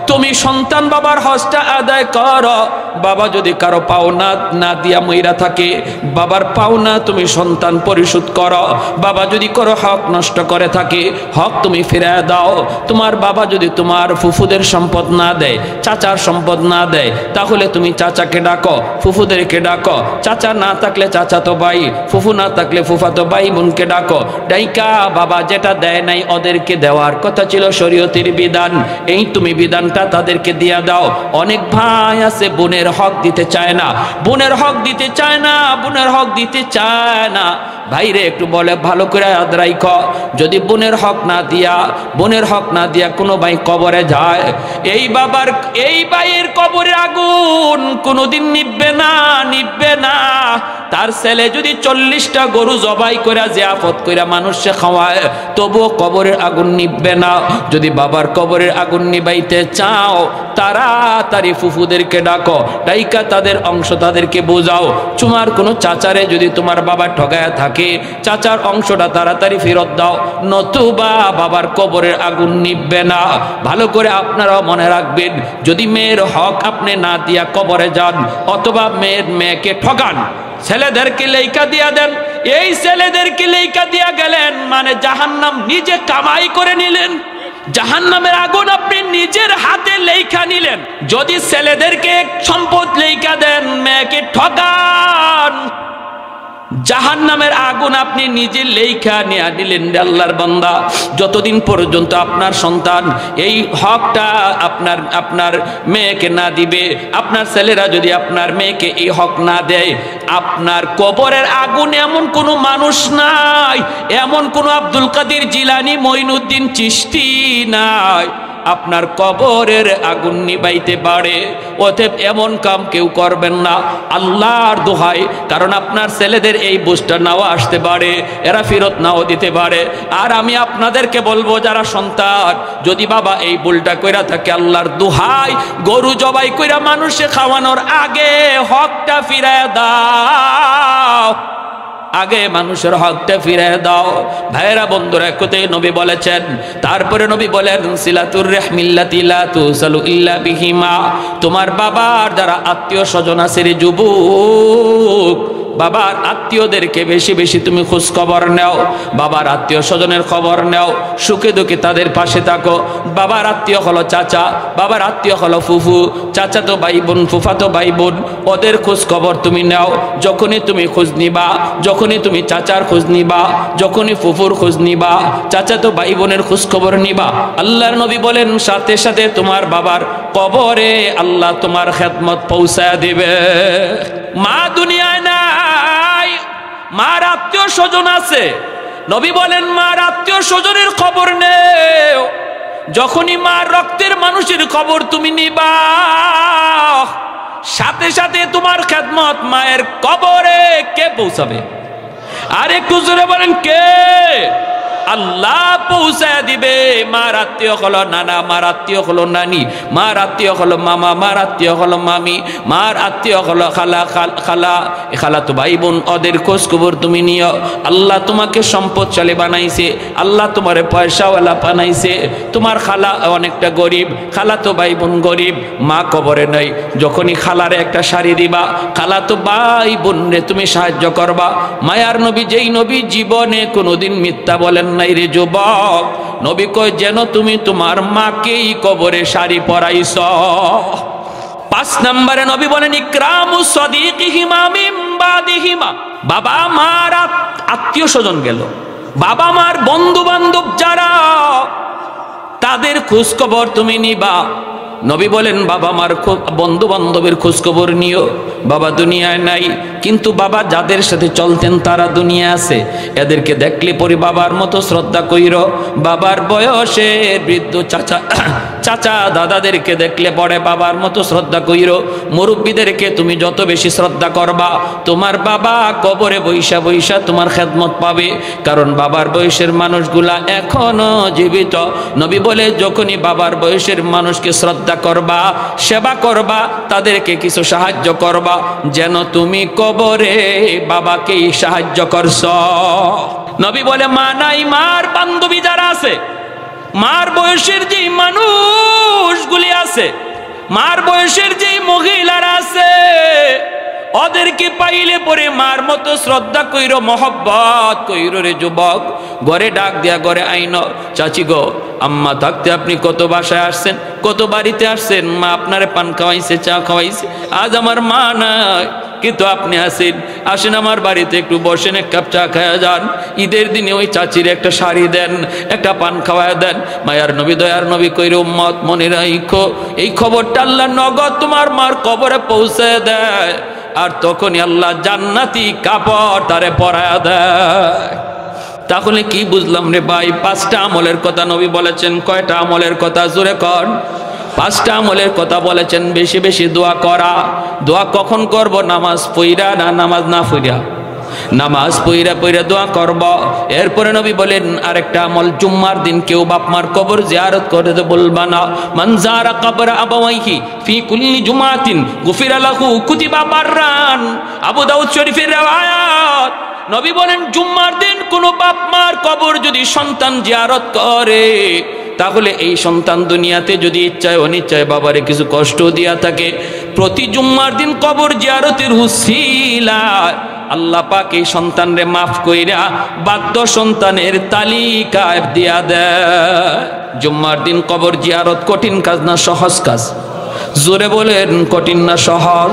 তুমি সন্তান বাবার হজটা আদায় করো। বাবা যদি কারো পাওনা না দিয়া মইরা থাকে, বাবার পাওনা তুমি সন্তান পরিশোধ করো। বাবা যদি কারো হক নষ্ট করে থাকে, হক তুমি ফিরিয়ে দাও। তোমার বাবা যদি তোমার ফুফুদের সম্পদ না দেয়, চাচার সম্পদ না দেয়, তাহলে তুমি চাচাকে ডাকো, ফুফুদেরকে ডাকো। চাচা না থাকলে চাচাতো ভাই, ফুফু না থাকলে ফুফাতো ভাই বোনকে ডাকো। ডাইকা বাবা যেটা দেয় নাই ওদেরকে দেওয়ার কথা ছিল শরীয়তের বিধান, এই তুমি বিধানটা তাদেরকে দিয়া দাও। অনেক ভাই আছে বোনের হক দিতে চায় না, বোনের হক দিতে চায় না, বোনের হক দিতে চায় না। ভাইরে একটু বলে ভালো করে আদরাই খ, যদি বোনের হক না দিয়া কোনো ভাই কবরে যায়, এই বাবার এই ভাইয়ের কবরের আগুন কোনোদিন নিভবে না। তার ছেলে যদি 40টা গরু জবাই করে জিয়াফত করে মানুষে খাওয়ায়, তবুও কবরের আগুন নিভবে না। যদি বাবার কবরের আগুন নিবাইতে চাও, তাড়াতাড়ি ফুফুদেরকে ডাকো, ডাইকা তাদের অংশ তাদেরকে বোঝাও। তোমার কোনো চাচারে যদি তোমার বাবা ঠগায় থাকে, চাচার অংশটা তাড়াতাড়ি ফেরত দাও, নতুবা বাবার কবরের আগুন নিভবে না। ভালো করে আপনারাও মনে রাখবেন, যদি মেয়ের হক আপনি না দিয়া কবরে যান, অথবা মেয়েকে ঠগান, ছেলেদেরকে লেখা দিয়া দেন, এই ছেলেদেরকে লেখা দিয়া গেলেন মানে জাহান্নাম নিজে কামাই করে নিলেন, জাহান্নামের আগুন আপনি নিজের হাতে লেখা নিলেন। যদি ছেলেদেরকে সম্পদ লেখা দেন, মেয়েকে ঠগান, জাহান্নামের আগুন আপনি নিজে লেখা নিয়ে নিলেন। আল্লাহর বান্দা, যতদিন পর্যন্ত আপনার সন্তান এই হকটা আপনার মেয়েকে না দিবে, আপনার ছেলেরা যদি আপনার মেয়েকে এই হক না দেয়, আপনার কবরের আগুন এমন কোনো মানুষ নাই, এমন কোনো আব্দুল কাদের জিলানী, মঈনুদ্দিন চিশতি নাই, আপনার কবরের আগুন নিবাইতে পারে। অতএব এমন কাম কেউ করবেন না, আল্লাহর দোহাই। কারণ আপনার ছেলেদের এই বুঝটা নাও আসতে পারে, এরা ফেরত নাও দিতে পারে। আর আমি আপনাদেরকে বলবো, যারা সন্তান যদি বাবা এই ভুলটা কইরা থাকে, আল্লাহর দোহাই, গরু জবাই কইরা মানুষে খাওয়ানোর আগে হকটা ফিরায় দাও, আগে মানুষের হকটা ফিরে দাও। ভাইরা বন্ধুরা, একতেই নবী বলেছেন। তারপরে নবী বলেন, সিলাতুর রাহমিল্লাতি লা তুসালু ইল্লা বিহিমা, তোমার বাবার যারা আত্মীয় স্বজন আছে রে যুবক, বাবার আত্মীয়দেরকে বেশি বেশি তুমি খোঁজ খবর নাও, বাবার আত্মীয় স্বজনের খবর নাও, সুখে দুঃখে তাদের পাশে থাকো। বাবার আত্মীয় হলো চাচা, বাবার আত্মীয় হলো ফুফু, চাচাতো ভাই বোন, ফুফাতো ভাই বোন, ওদের খোঁজ খবর তুমি নাও। যখনই তুমি খোঁজ নিবা, যখনই তুমি চাচার খোঁজ নিবা, যখনই ফুফুর খোঁজ নিবা, চাচাতো ভাই বোনের খোঁজ খবর নিবা, আল্লাহর নবী বলেন সাথে সাথে তোমার বাবার কবরে আল্লাহ তোমার খেদমত পৌঁছায় দিবে। মা দুনিয়ায় নাই, মার আত্মীয় স্বজন আছে, নবী বলেন মার আত্মীয় স্বজনের খবর নেও। যখনই মার রক্তের মানুষের খবর তুমি নিবা, সাথে সাথে তোমার খেদমত মায়ের কবরে কে পৌঁছাবে? আর একটু জোরে বলেন কে? আল্লাহ পৌঁছায় দিবে। মার আত্মীয় হলো নানা, মার আত্মীয় হলো নানি, মার আত্মীয় হলো মামা, মার আত্মীয় হলো মামি, মার আত্মীয় হলো খালা, খালা তো ভাই বোন, ওদের খোঁজ খবর তুমি নিও। আল্লাহ তোমাকে সম্পদশালী বানাইছে, আল্লাহ তোমারে পয়সাওয়ালা বানাইছে। তোমার খালা অনেকটা গরিব, খালা তো ভাই বোন গরিব, মা কবরে নাই। যখনই খালারে একটা শাড়ি দিবা, খালা তো ভাই বোন রে তুমি সাহায্য করবা। মায়ার নবী, যেই নবী জীবনে কোনোদিন মিথ্যা বলেন নাই রে যুবক, নবী কয় যেন তুমি তোমার মাকেই কবরে শাড়ি পরাইছ। 5 নম্বরে নবী বলেন ইকরামু সাদিকিহিমা মিন বাদিহিমা। বাবা মার আত্মীয় স্বজন গেল, বাবা মার বন্ধু বান্ধব যারা, তাদের খোঁজ খবর তুমি নিবা। নবী বলেন বাবা মার বন্ধু বান্ধবের খোঁজ খবর নিও। বাবা দুনিয়ায় নাই, কিন্তু বাবা যাদের সাথে চলতেন তারা দুনিয়া আছে। এদেরকে দেখলে পরে বাবার মতো শ্রদ্ধা কইর। বাবার বয়সে বৃদ্ধ চাচা দাদাদেরকে দেখলে পরে বাবার মতো শ্রদ্ধা কইর। মুরব্বীদেরকে তুমি যত বেশি শ্রদ্ধা করবা, তোমার বাবা কবরে বৈশা বৈশা তোমার খেদমত পাবে। কারণ বাবার বয়সের মানুষগুলা এখনো জীবিত। নবী বলে যখনই বাবার বয়সের মানুষকে শ্রদ্ধা করবা, সেবা করবা, তাদেরকে কিছু সাহায্য করবা, যেন তুমি কবরে বাবাকেই সাহায্য করছ। নবী বলে মা নাই, মার বান্ধবী যারা আছে, মার বয়সের যেই মানুষগুলি আছে, মার বয়সের যেই মহিলারা আছে, ওদেরকে পাইলে পরে মার মতো শ্রদ্ধা কইর, মহব্বত কইর রে যুবক। ঘরে ডাক দিয়া ঘরে আইন, চাচি গো, আম্মা থাকতে আপনি কত বাসায় আসছেন, কত বাড়িতে আসছেন, মা আপনারে পান খাওয়াইছে, চা খাওয়াইছে। আজ আমার মা নাই, কিন্তু আপনি আসেন আমার বাড়িতে, একটু বসেন, এক কাপ চা খাওয়া যান। ঈদের দিনে ওই চাচির একটা শাড়ি দেন, একটা পান খাওয়ায় দেন। মায়ার নবী দয়ার নবী কইরে উম্মত মনে রাখো, এই খবরটা আল্লাহ নগদ তোমার মার কবরে পৌঁছে দেয়। আর তখনই আল্লাহ জান্নাতি কাপড় তারে পরায়া দেয়। তাহলে কি বুঝলাম রে ভাই? 5টা আমলের কথা নবী বলেছেন। কয়টা আমলের কথা? জোরে কর। 5টা আমলের কথা বলেছেন। বেশি বেশি দোয়া করা। দোয়া কখন করব? নামাজ পইরা না নামাজ না পইরা? নামাজ পইরা দোয়া করব। এরপরে নবী বলেন আরেকটা আমল, জুম্মার দিন কেউ বাপ মার কবর জিয়ারত করতে বলবা না। মান যারা কবর আবাওয়াইহি ফি কুল্লি জুমাতিন গুফিরা লাহু কুতিবা বাররান। আবু দাউদ শরীফের riwayat। নবী বলেন জুম্মার দিন কোন বাপ মার কবর যদি সন্তান জিয়ারত করে, তাহলে এই সন্তান দুনিয়াতে যদি ইচ্ছায় অনিচ্ছায় বাবারে কিছু কষ্ট দিয়া থাকে, প্রতি জুম্মার দিন কবর জিয়ারতের উসিলায় আল্লাহ পাক এই সন্তানরে মাফ কইরা বাধ্য সন্তানের তালিকায় দিয়া দেয়। জুম্মার দিন কবর জিয়ারত কঠিন কাজ না সহজ কাজ? জোরে বলেন কঠিন না সহজ?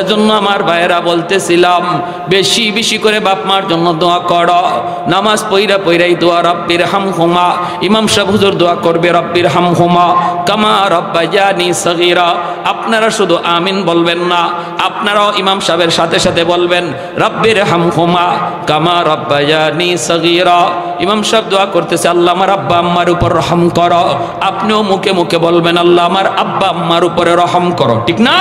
এজন্য আমার ভাইয়েরা বলতেছিলাম, বেশি বেশি করে বাপ মার জন্য দোয়া করো। নামাজ পইরাই দোয়া, রব্বির হামহুমা। ইমাম সাহেব হুজুর দোয়া করবে, রব্বির হামহুমা কামা রব্বায়ানি সগীরা। আপনারা শুধু আমিন বলবেন না, আপনারাও ইমাম সাহেবের সাথে সাথে বলবেন, রব্বির হামহুমা কামা রব্বায়ানি সগীরা। ইমাম সাহেব দোয়া করতেছে, আল্লাহ আমার আব্বা আম্মার উপর রহম করো। আপনিও মুখে মুখে বলবেন, আল্লাহ আমার আব্বা আম্মার উপরে রহম করো। ঠিক না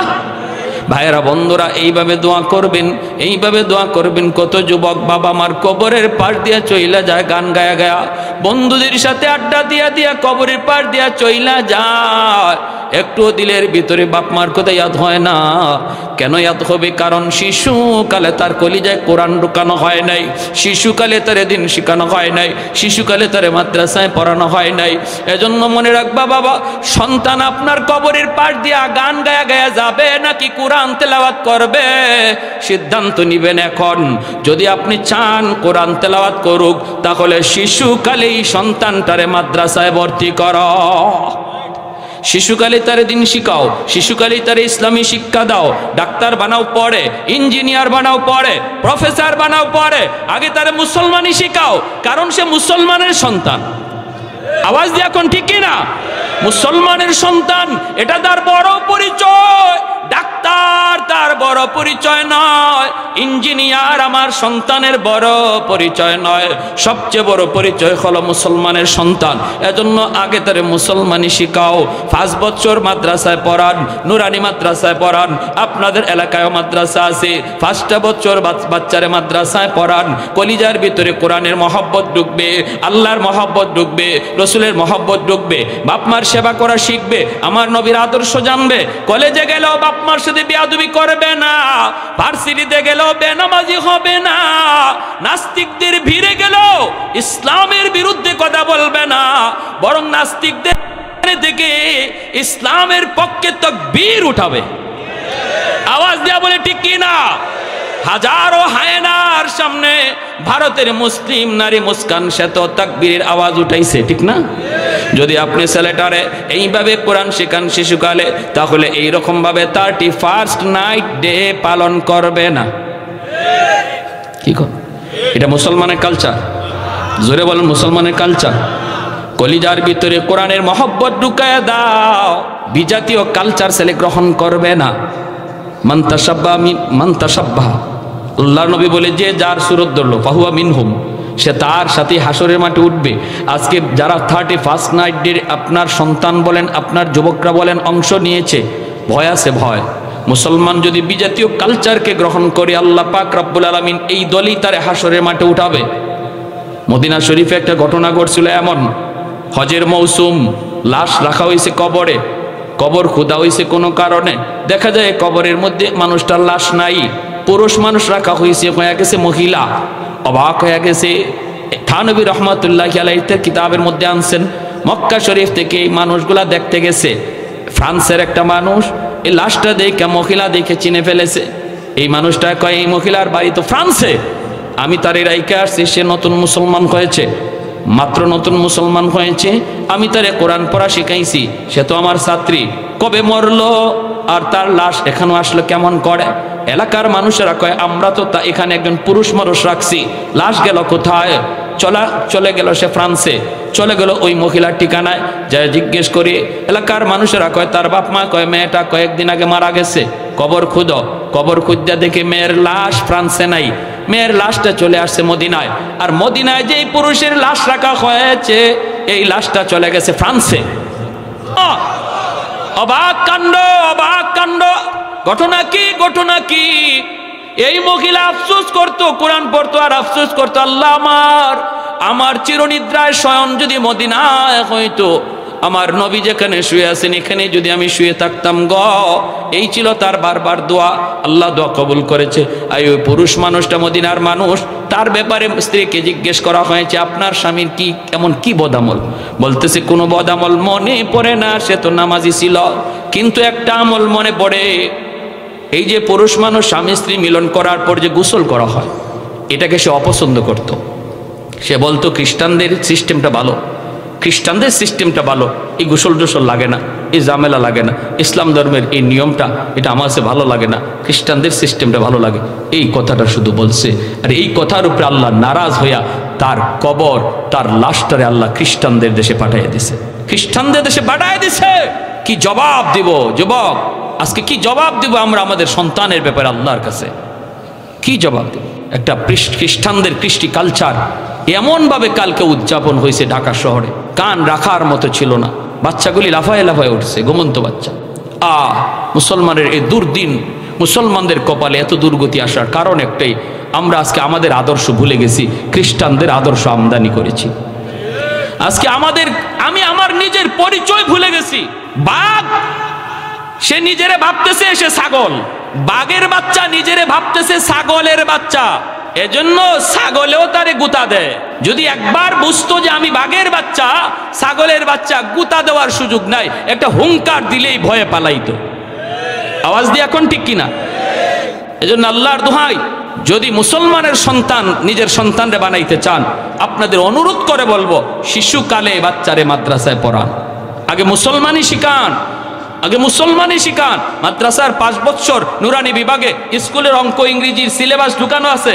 ভাইয়েরা? বন্ধুরা, এইভাবে দোয়া করবেন, এইভাবে দোয়া করবেন। কত যুবক বাবা মার কবরের পাশ দিয়া চইলা যায় গান গায়া গায়া, বন্ধুদের সাথে আড্ডা দিয়া দিয়া কবরের পাশ দিয়া চইলা যায়। একটু দিলের ভিতরে বাপ মার কথা ইয়াদ হয় না। কেন ইয়াদ হবে? কারণ শিশুকালে তার কলিজায় কোরআন ঢুকানো হয় নাই, শিশুকালে তারে দিন শিখানো হয় নাই, শিশুকালে তারে মাদ্রাসায় পড়ানো হয় নাই। এজন্য মনে রাখবা বাবা, সন্তান আপনার কবরের পাশ দিয়া গান গায়া গায়া যাবে নাকি কোরআন তেলাওয়াত করবে, সিদ্ধান্ত নিবেন এখন। যদি আপনি চান কোরআন তেলাওয়াত করুক, তাহলে শিশুকালেই সন্তানটারে মাদ্রাসায় ভর্তি করো। শিশুকালে তারে দিন শিখাও, শিশুকালে তারে ইসলামী শিক্ষা দাও। ডাক্তার বানাও পড়ে, ইঞ্জিনিয়ার বানাও পড়ে, প্রফেসর বানাও পড়ে, আগে তারে মুসলমানই শিখাও, কারণ সে মুসলমানের সন্তান। আওয়াজ দিয়ে এখন ঠিক কিনা? মুসলমানের সন্তান, এটা তার বড় পরিচয়। ডাক্তার ডাক্তার তার বড় পরিচয় নয়, ইঞ্জিনিয়ার আমার সন্তানের বড় পরিচয় নয়, সবচেয়ে বড় পরিচয় হলো মুসলমানের সন্তান। এজন্য আগে তারে মুসলমানি শিখাও। 5 বছর মাদ্রাসায় পড়ান, নুরানি মাদ্রাসায় পড়ান, আপনাদের এলাকায়ও মাদ্রাসা আছে। 5টা বছর বাচ্চারে মাদ্রাসায় পড়ান, কলিজার ভিতরে কোরআনের মহব্বত ঢুকবে, আল্লাহর মহব্বত ঢুকবে, রসুলের মহব্বত ঢুকবে, বাপ মার সেবা করা শিখবে, আমার নবীর আদর্শ জানবে। কলেজে গেলেও বাপ মার সাথে বেয়াদবি করবে না, ভার্সিটিতে গেলেও বেনামাজি হবে না, নাস্তিকদের ভিড়ে গেলেও ইসলামের বিরুদ্ধে কথা বলবে না, বরং নাস্তিকদের থেকে ইসলামের পক্ষে তাকবীর উঠাবে। আওয়াজ দেয়া বলে ঠিক কি না? হাজারো হায়নার সামনে ভারতের মুসলিম নারী মুস্কান সে তো তাকবীরের আওয়াজ উঠাইছে, ঠিক না? যদি আপনি ছেলেটারে এইভাবে কোরআন শেখান শিশুকালে, তাহলে এইরকম ভাবে 31st নাইট ডে পালন করবে না। কি কর? এটা মুসলমানের কালচার। জোরে বলেন, মুসলমানের কালচার। কলিজার ভিতরে কোরআনের মহব্বত ঢুকায়া দাও। বিজাতীয় কালচার ছেলে গ্রহণ করবে না। মান তাশাব্বাহা, আল্লাহর নবী বলে যে যার সুরত ধরলো ফাহুয়া মিনহুম, সে তার সাথে হাসরের মাঠে উঠবে। আজকে যারা 31st নাইট ডে আপনার সন্তান বলেন, আপনার যুবকরা বলেন অংশ নিয়েছে, ভয় আছে, ভয়। মুসলমান যদি বিজাতীয় কালচারকে গ্রহণ করে, আল্লাহ পাক রব্বুল আলামিন এই দলই তার হাসরের মাঠে উঠাবে। মদিনা শরীফে একটা ঘটনা ঘটছিল এমন, হজের মৌসুম, লাশ রাখা হয়েছে কবরে, কবর খোদা হয়েছে কোনো কারণে, দেখা যায় কবরের মধ্যে মানুষটার লাশ নাই, পুরুষ মানুষ রাখা হয়েছে, হয়ে গেছে মহিলা। অবাক হয়ে গেছে। থানবী রহমাতুল্লাহি আলাইহি কিতাবের মধ্যে আনছেন, মক্কা শরীফ থেকে এই মানুষগুলা দেখতে গেছে। ফ্রান্সের একটা মানুষ এই লাশটা দেখে, মহিলা দেখে চিনে ফেলেছে। এই মানুষটা কয়, এই মহিলার বাড়ি তো ফ্রান্সে, আমি তার রাইকে আসছি, সে নতুন মুসলমান হয়েছে, মাত্র নতুন মুসলমান হয়েছে, আমি তারে কোরআন পড়া শিখাইছি, সে তো আমার ছাত্রী, কবে মরলো আর তার লাশ এখানে আসলো কেমন করে? এলাকার মানুষেরা কয়, আমরা তো তা এখানে একজন পুরুষ মানুষ রাখছি, লাশ গেল কোথায়? চলে গেল সে ফ্রান্সে, চলে গেল ওই মহিলার ঠিকানায়। যা জিজ্ঞেস করি, এলাকার মানুষেরা কয়, তার বাপ মা কয় মেয়েটা কয়েকদিন আগে মারা গেছে, কবর খুঁজো। কবর খুঁজতে দেখে মেয়ের লাশ ফ্রান্সে নাই, মেয়ের লাশটা চলে আসছে মদিনায়। আর মদিনায় যেই পুরুষের লাশ রাখা হয়েছে, এই লাশটা চলে গেছে ফ্রান্সে। অবাক কাণ্ড, অবাক কাণ্ড। ঘটনা কি? ঘটনা কি? এই মহিলা আফসোস করতো, কোরআন পড়তো আর আফসোস করতো, আল্লাহ আমার চিরনিদ্রায় শয়ন যদি মদিনায় হইতো, আমার নবী যেখানে শুয়ে আছেন এখানে যদি আমি শুয়ে থাকতাম গ। এই ছিল তার বারবার দোয়া, আল্লাহ দোয়া কবুল করেছে। আর ওই পুরুষ মানুষটা মদিনার মানুষ, তার ব্যাপারে স্ত্রীকে জিজ্ঞেস করা হয়েছে, আপনার স্বামীর কি এমন কি বদামল? বলতেছে কোনো বদামল মনে পড়ে না, সে তো নামাজি ছিল, কিন্তু একটা আমল মনে পড়ে। এই যে পুরুষ মানুষ স্বামী স্ত্রী মিলন করার পর যে গোসল করা হয়, এটাকে সে অপছন্দ করত। সে বলতো খ্রিস্টানদের সিস্টেমটা ভালো, খ্রিস্টানদের সিস্টেমটা ভালো, এই গোসল টোসল লাগে না, এই ঝামেলা লাগে না, ইসলাম ধর্মের এই নিয়মটা এটা আমার কাছে ভালো লাগে না, খ্রিস্টানদের সিস্টেমটা ভালো লাগে। এই কথাটা শুধু বলছে। আর এই কথার উপরে আল্লাহ নারাজ হইয়া তার কবর, তার লাশটারে আল্লাহ খ্রিস্টানদের দেশে পাঠিয়ে দিছে, খ্রিস্টানদের দেশে পাঠিয়ে দিছে। কি জবাব দিব যুবক? আজকে কি জবাব দিব আমরা আমাদের সন্তানের ব্যাপারে আল্লাহর কাছে? কি জবাব দেব? একটা খ্রিস্টানদের কৃষ্টি কালচার এমনভাবে কালকে উদযাপন হয়েছে ঢাকা শহরে, কান রাখার মতো ছিল না। বাচ্চাগুলি লাফায় লাফায় উঠছে, ঘুমন্ত বাচ্চা। মুসলমানের এই দুর্দিন, মুসলমানদের কপালে এত দুর্গতি আসার কারণ একটাই, আমরা আজকে আমাদের আদর্শ ভুলে গেছি, খ্রিস্টানদের আদর্শ আমদানি করেছি। আজকে আমি আমার নিজের পরিচয় ভুলে গেছি। বাঘ সে নিজেরে ভাবতেছে সে ছাগল, বাঘের বাচ্চা নিজেরে ভাবতেছে ছাগলের বাচ্চা, এজন্য ছাগলেও তারে গুতা দেয়। যদি একবার বুঝতো যে আমি বাঘের বাচ্চা, ছাগলের বাচ্চা গুতা দেওয়ার সুযোগ নাই, একটা হুঙ্কার দিলেই ভয়ে পালাইতো। আওয়াজ দিয়ে এখন ঠিক কিনা? এজন্য আল্লাহর দোহাই, যদি মুসলমানের সন্তান নিজের সন্তানরে বানাইতে চান, আপনাদের অনুরোধ করে বলবো, শিশুকালে বাচ্চারে মাদ্রাসায় পড়ান, আগে মুসলমানই শিখান, আগে মুসলমানই শিখান। মাদ্রাসার 5 বছর নুরানি বিভাগে স্কুলের অঙ্ক ইংরেজির সিলেবাস ঢুকানো আছে,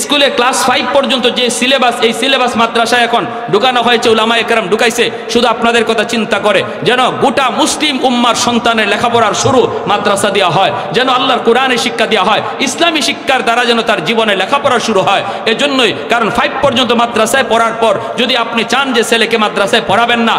স্কুলে ক্লাস 5 পর্যন্ত যে সিলেবাস, এই সিলেবাস মাদ্রাসায় এখন ঢুকানো হয়েছে, উলামায়ে কেরাম ঢুকাইছে শুধু আপনাদের কথা চিন্তা করে, যেন গোটা মুসলিম উম্মার সন্তানের লেখাপড়ার শুরু মাদ্রাসা দেওয়া হয়, যেন আল্লাহর কোরআনের শিক্ষা দেওয়া হয়, ইসলামী শিক্ষার দ্বারা যেন তার জীবনে লেখাপড়া শুরু হয়। এজন্যই, কারণ 5 পর্যন্ত মাদ্রাসায় পড়ার পর যদি আপনি চান যে ছেলেকে মাদ্রাসায় পড়াবেন না,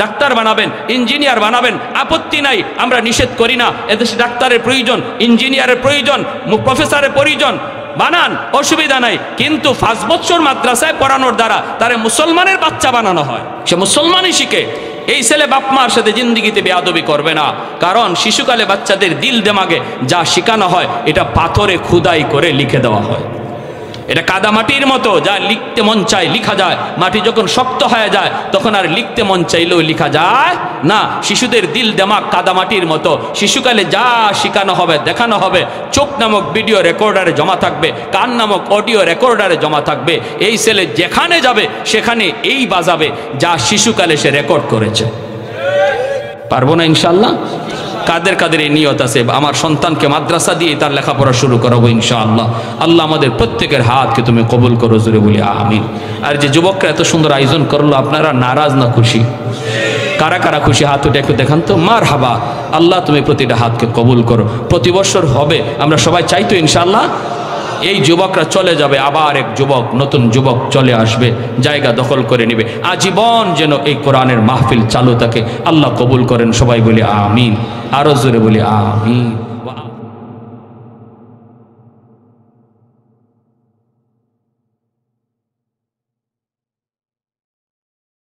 ডাক্তার বানাবেন, ইঞ্জিনিয়ার বানাবেন, আপত্তি নাই, আমরা নিষেধ করি না। এদেশে ডাক্তারের প্রয়োজন, ইঞ্জিনিয়ারের প্রয়োজন, প্রফেসরের প্রয়োজন, বানান, অসুবিধা নাই। কিন্তু 5 বছর মাদ্রাসায় পড়ানোর দ্বারা তারে মুসলমানের বাচ্চা বানানো হয়, সে মুসলমানই শিখে। এই ছেলে বাপ মার সাথে জিন্দিগিতে বেয়াদবি করবে না, কারণ শিশুকালে বাচ্চাদের দিল দেমাগে যা শেখানো হয় এটা পাথরে খুদাই করে লিখে দেওয়া হয়। এটা কাদামাটির মতো, যা লিখতে মন চায় লিখা যায়, মাটি যখন শক্ত হয়ে যায় তখন আর লিখতে মন চাইলেও লিখা যায় না। শিশুদের দিল দেমাগ কাদামাটির মতো, শিশুকালে যা শেখানো হবে, দেখানো হবে, চোখ নামক ভিডিও রেকর্ডারে জমা থাকবে, কান নামক অডিও রেকর্ডারে জমা থাকবে। এই ছেলে যেখানে যাবে সেখানে এই বাজাবে যা শিশুকালে সে রেকর্ড করেছে। পারবো না ইনশাআল্লাহ? কাদের কাদের এই নিয়ত আছে আমার সন্তানকে মাদ্রাসা দিয়ে তার লেখাপড়া শুরু করাবো ইনশাআল্লাহ। আল্লাহ আমাদের প্রত্যেকের হাতকে তুমি কবুল করো, জোরে বলি আমিন। আর যে যুবকরা এত সুন্দর আয়োজন করলো, আপনারা নারাজ না খুশি? কারা কারা খুশি হাত উঠে একটু দেখান তো। মারহাবা। আল্লাহ তুমি প্রতিটা হাতকে কবুল করো। প্রতি বছর হবে, আমরা সবাই চাই তো ইনশাআল্লাহ। এই যুবকরা চলে যাবে, আবার এক যুবক, নতুন যুবক চলে আসবে, জায়গা দখল করে নেবে। আজীবন যেন এই কোরআনের মাহফিল চালু থাকে। আল্লাহ কবুল করেন, সবাই বলি আমিন। আরো জোরে বলি আমিন।